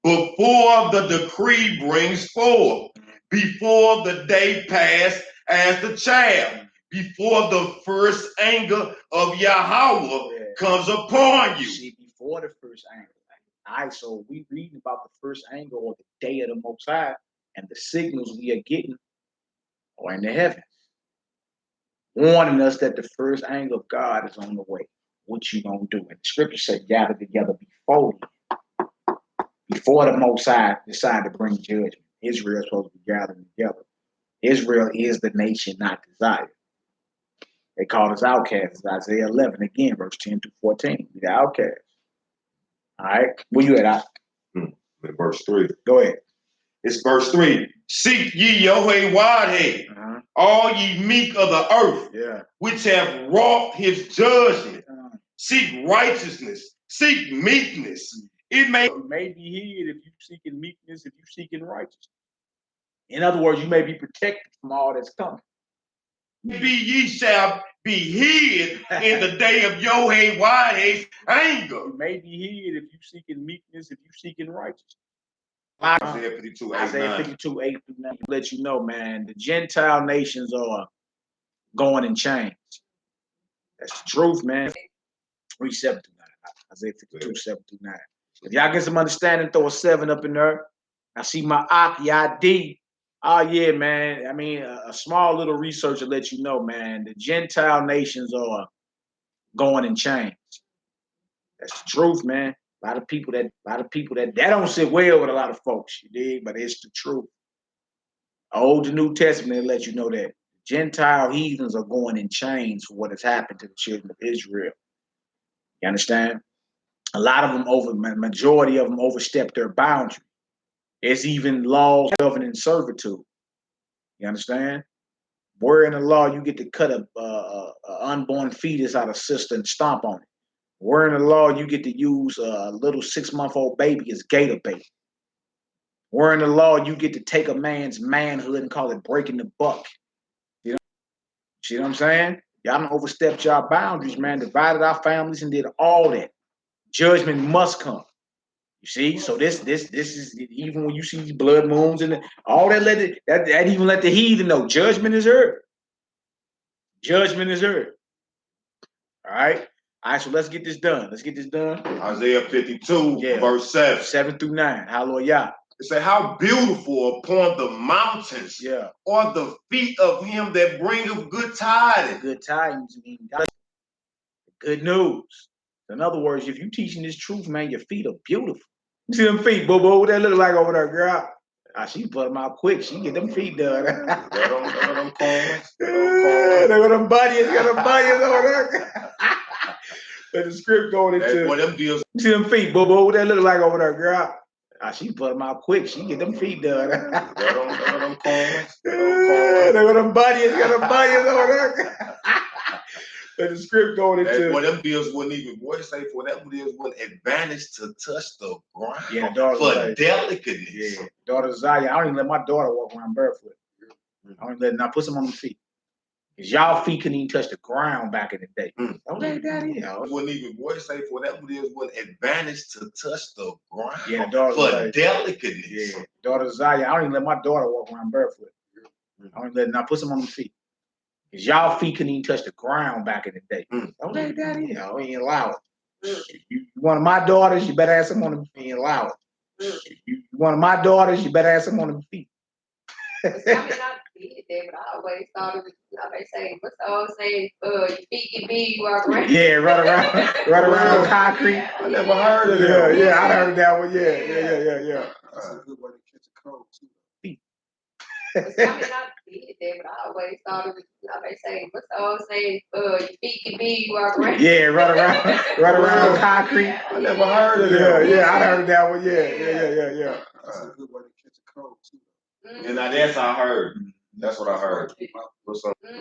Before the decree brings forth, before the day pass as the chaff, before the first anger of Yahweh comes upon you. See, before the first anger. All right, so we reading about the first anger or the day of the Most High, and the signals we are getting are in the heavens, warning us that the first anger of God is on the way. What you gonna do? And the scripture said, gather together before the Most High decided to bring judgment. Israel is supposed to be gathering together. Israel is the nation not desired. They called us outcasts. Isaiah 11, again, verse 10 to 14. We the outcasts. All right, where you at? Verse 3. Go ahead. It's verse 3. Seek ye Yahweh Wadhead, all ye meek of the earth, which have wrought his judgment. Seek righteousness, seek meekness. It may be hid if you seeking meekness, if you seeking righteousness. In other words, you may be protected from all that's coming. Ye shall be hid in the day of Yahweh Wadhead's anger. You may be hid if you seeking meekness, if you seeking righteousness. Isaiah 52, 8, Isaiah 52, 8 through 9. Let you know, man, the Gentile nations are going in chains. That's the truth, man. Read 7 through 9. Isaiah 52, 7 through 9. If y'all get some understanding, throw a 7 up in there. I see my Yadi. Oh, yeah, man. I mean, a small little research will let you know, man. The Gentile nations are going in chains. That's the truth, man. A lot of people that don't sit well with a lot of folks, you dig? But it's the truth. Old and New Testament let you know that Gentile heathens are going in chains for what has happened to the children of Israel. You understand? A lot of them majority of them overstepped their boundary. It's even laws governing servitude. You understand? Where in the law you get to cut a unborn fetus out of sister and stomp on it. Where in the law you get to use a little 6-month-old baby as gator bait. Where in the law you get to take a man's manhood and call it breaking the buck. You know, see what I'm saying? Y'all done overstepped y'all boundaries, man. Divided our families and did all that. Judgment must come. You see, so this is even when you see these blood moons and all that. That even let the heathen know judgment is heard. Judgment is heard. All right. All right. So let's get this done. Let's get this done. Isaiah 52, verse 7. 7 through 9. Hallelujah. It said, "How beautiful upon the mountains are the feet of him that bringeth good tidings." Good tidings mean good news. In other words, if you teaching this truth, man, your feet are beautiful. You see them feet, boo boo? What that look like over there, girl? She put them out quick. She get them feet done. Them corns. They got them buddies. Got them buddies over there. Let the script go into. Them deals. You see them feet, boo boo? What that look like over there, girl? She put them out quick. She get them feet done. Them corns. They got them buddies. Got them buddies over there. Let the script go into. Boy, them deals wouldn't even. Boy, say for that deals wouldn't advantage to touch the ground. Yeah, daughter. For delicately. Yeah, daughter Zaya. I don't even let my daughter walk around barefoot. I don't even let. Now put some on the feet. Cause y'all feet couldn't even touch the ground back in the day. Okay, daddy. Wouldn't even. Boy, say for that deals wouldn't advantage to touch the ground. Yeah, daughter. For delicately. Yeah, daughter Zaya. I don't even let my daughter walk around barefoot. I don't even let. Now put some on the feet. Cause y'all feet couldn't even touch the ground back in the day. Okay, daddy. We ain't allowed it. You one of my daughters, you better have some on the feet. Ain't allowed it. You one of my daughters, you better have some on the feet. I mean, I did that, but I always thought it was, they say, what's the old saying? Your feet get big, you walk around. Yeah, run around concrete. I never heard of that. Yeah, I heard that one. Yeah. That's a good way to catch a cold too. I mean, I did that, but I always thought it was, they say, what's the old saying? Your feet get big, you walk around. Yeah, run around concrete. I never heard of that. Yeah, I heard that one. Yeah. That's a good way to catch a cold too. And now that's I heard. That's what I heard.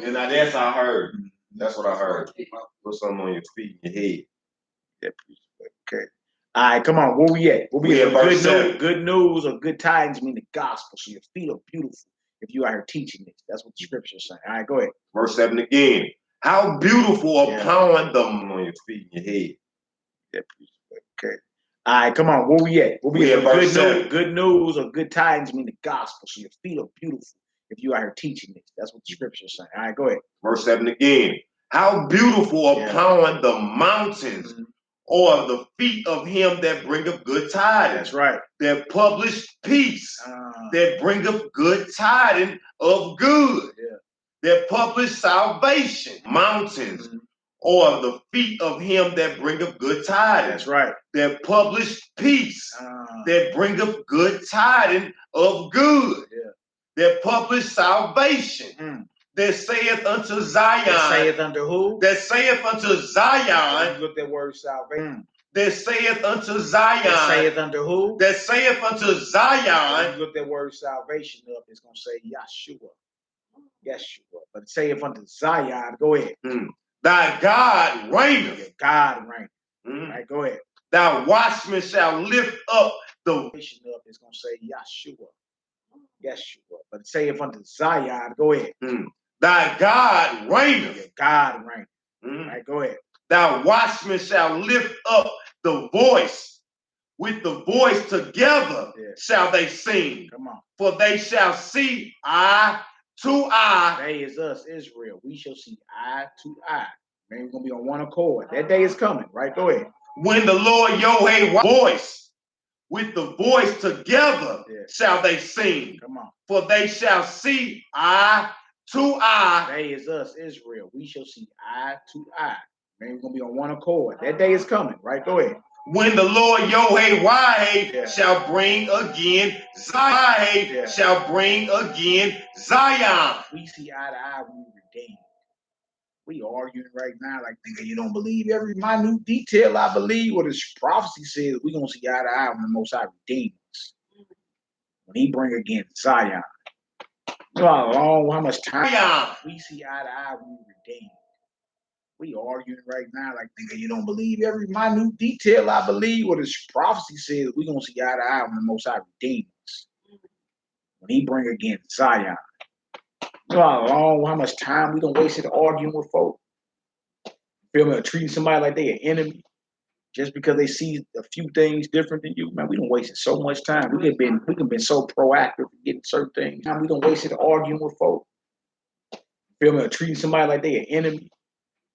And now that's I heard. That's what I heard. Put something on your feet and your head. Yeah, okay. All right, come on. Where we at? We at verse 7. Good news or good tidings mean the gospel. So your feet are beautiful if you out here teaching this. That's what the scripture's saying. All right, go ahead. Verse 7 again. How beautiful upon them on your feet and your head. Yeah, okay. All right, come on. Where we at? We at verse 7. Good news or good tidings mean the gospel. So your feet are beautiful if you out here teaching this. That's what the scripture's saying. All right, go ahead. Verse 7 again. How beautiful upon the mountains are the feet of him that bringeth good tidings. That's right. That publish peace. That bringeth good tidings of good. Yeah. That publish salvation. Mountains are the feet of him that bringeth good tidings. That's right. That publish peace. That bringeth good tidings of good. Yeah. That publish salvation. That saith unto Zion. That saith unto who? That saith unto Zion. Look that word salvation. That saith unto Zion. That saith unto who? That saith unto Zion. Look that word salvation up. It's gonna say Yeshua. But it saith unto Zion. Go ahead. Thy God reigneth. Yeah, God reigneth. All right, go ahead. Thy watchmen shall lift up the salvation up. It's gonna say Yeshua. But it saith unto Zion. Go ahead. Thy God reigneth. Yeah, God reigneth. All right, go ahead. Thy watchmen shall lift up the voice. With the voice together shall they sing. Come on. For they shall see eye to eye. They is us, Israel. We shall see eye to eye. Man, we're gonna be on one accord. That day is coming, right? Go ahead. When the Lord Yahweh voice, with the voice together shall they sing. Come on. For they shall see eye to eye. They is us, Israel. We shall see eye to eye. Man, we're gonna be on one accord. That day is coming, right? Go ahead. when the Lord Yahweh shall bring again Zion, shall bring again Zion. We see eye to eye when we redeem. We arguing right now like, nigga, you don't believe every minute detail I believe. What this prophecy says, we gonna see eye to eye when the Most High redeems us. When he bring again Zion. You know how much time we see eye to eye when we redeem. We arguing right now like, nigga, you don't believe every minute detail I believe. What this prophecy says, we gonna see eye to eye when the Most High redeems us. When he bring again Zion. You know how much time we don't waste it arguing with folks. Feel me? Or treating somebody like they an enemy just because they see a few things different than you. Man, we don't waste so much time. We can been so proactive in getting certain things. Now we don't waste it arguing with folks. Feel me? Or treating somebody like they an enemy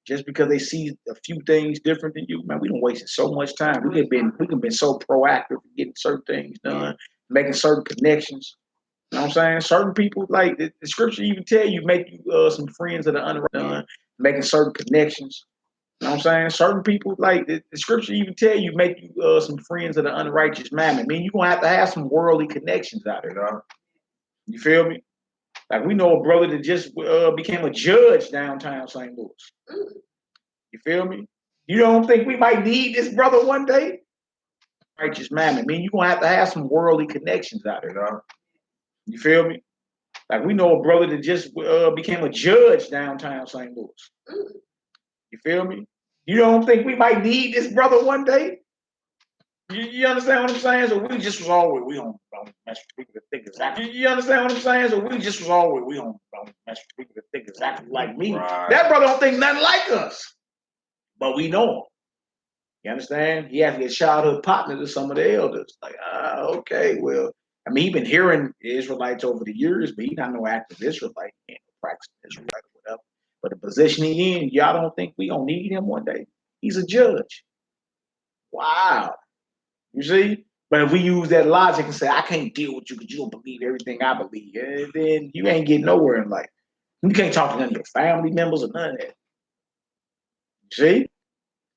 just because they see a few things different than you. Man, we don't waste so much time. We can been so proactive in getting certain things done, making certain connections. You know what I'm saying? Certain people, like the scripture even tell you, make you some friends that are unrighteous, making certain connections. You know what I'm saying? Certain people, like the scripture even tell you, make you some friends of the unrighteous mammon. I mean, you're going to have some worldly connections out there, dog. You feel me? Like we know a brother that just became a judge downtown St. Louis. You feel me? You don't think we might need this brother one day? Righteous mammon. I mean, you're going to have some worldly connections out there, dog. You feel me? Like we know a brother that just became a judge downtown St. Louis. You feel me? You don't think we might need this brother one day? You understand what I'm saying? So we just was always, we don't mess with people that think exactly. You understand what I'm saying? So we just was always, we don't mess with people that think exactly like me. Right. That brother don't think nothing like us. But we know him. You understand? He has to get childhood partner to some of the elders. Like, okay, well, I mean, he been hearing Israelites over the years, but he's not no active Israelite. He ain't no practicing Israelite or whatever. But the position he in, y'all don't think we gonna need him one day? He's a judge. Wow. You see? But if we use that logic and say, I can't deal with you because you don't believe everything I believe, then you ain't getting nowhere in life. You can't talk to none of your family members or none of that. See?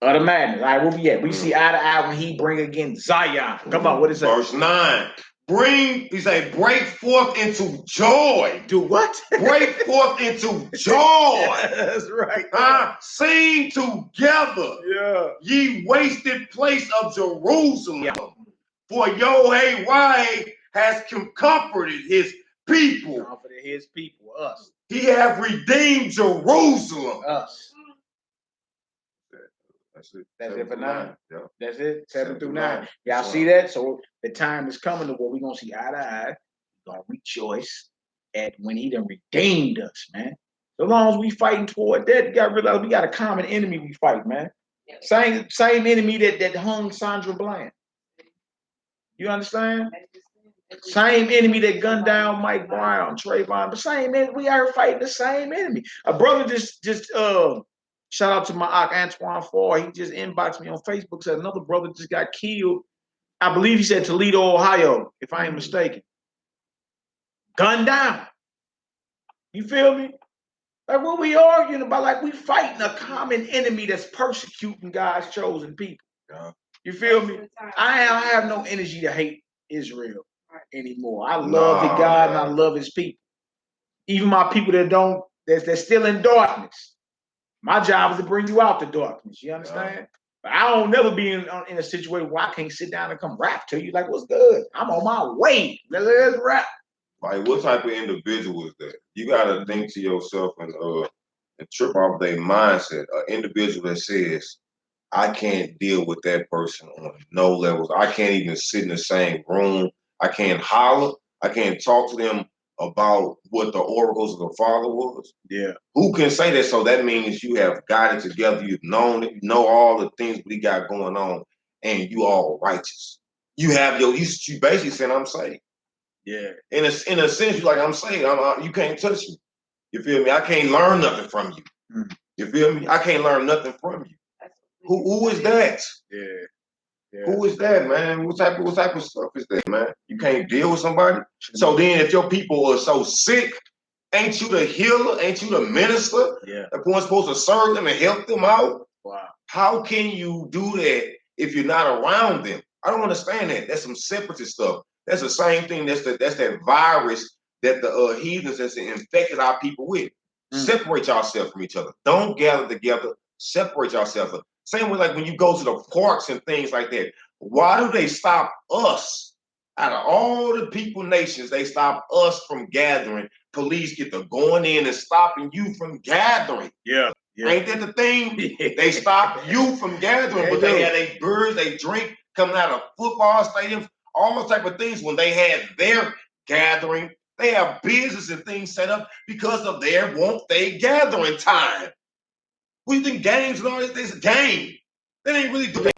Other madness. All right, where we at? We see eye to eye when he bring again Zion. Come on, what is that? Verse 9. He say, break forth into joy. Do what? Break forth into joy. That's right. Sing together. Yeah. Ye wasted place of Jerusalem. Yeah. For Yahweh has comforted his people. Comforted his people, us. He have redeemed Jerusalem. Us. That's it. That's it for 9. Yeah. That's it. 7 through 9. Y'all see that? So the time is coming to where we're gonna see eye to eye. We're gonna rejoice at when he done redeemed us, man. So long as we fighting toward that, you gotta realize we got a common enemy we fight, man. Yeah. Same enemy that hung Sandra Bland. You understand? Same enemy that gunned down Mike Brown, Trayvon, the same enemy. We are fighting the same enemy. A brother just shout out to my Antoine Four. He just inboxed me on Facebook, said another brother just got killed. I believe he said Toledo, Ohio, if I ain't mistaken. Gunned down. You feel me? Like what we arguing about? Like we fighting a common enemy that's persecuting God's chosen people. Yeah. You feel me? I have no energy to hate Israel anymore. I love the God and I love his people. Even my people that's still in darkness. My job is to bring you out the darkness. You understand? Yeah. But I don't never be in a situation where I can't sit down and come rap to you. Like, what's good? I'm on my way. Let's rap. Like, what type of individual is that? You gotta think to yourself and trip off their mindset. An individual that says, I can't deal with that person on no levels. I can't even sit in the same room. I can't holler. I can't talk to them about what the oracles of the Father was. Yeah. Who can say that? So that means you have got it together. You've known it. You know all the things we got going on, and you all righteous. You have you basically saying I'm saved. Yeah. In a sense, you're like, I'm saved. You can't touch me. You feel me? I can't learn nothing from you. You feel me? I can't learn nothing from you. Who is that? Yeah. Yeah. Who is that, man? What type of stuff is that, man? You can't deal with somebody. So then, if your people are so sick, ain't you the healer? Ain't you the minister? Yeah. That one's supposed to serve them and help them out. Wow. How can you do that if you're not around them. I don't understand that. That's some separatist stuff. That's the same thing. That's that virus that the heathens has infected our people with. Separate yourself from each other. Don't gather together. Separate yourself. Same way like when you go to the parks and things like that. Why do they stop us? Out of all the people nations, they stop us from gathering. Police get to going in and stopping you from gathering. Yeah. Ain't that the thing? They stop you from gathering, but they had their birds, they drink coming out of football stadiums, all those type of things. When they had their gathering, they have business and things set up because of their gathering time. We think games and all this game. They ain't really doing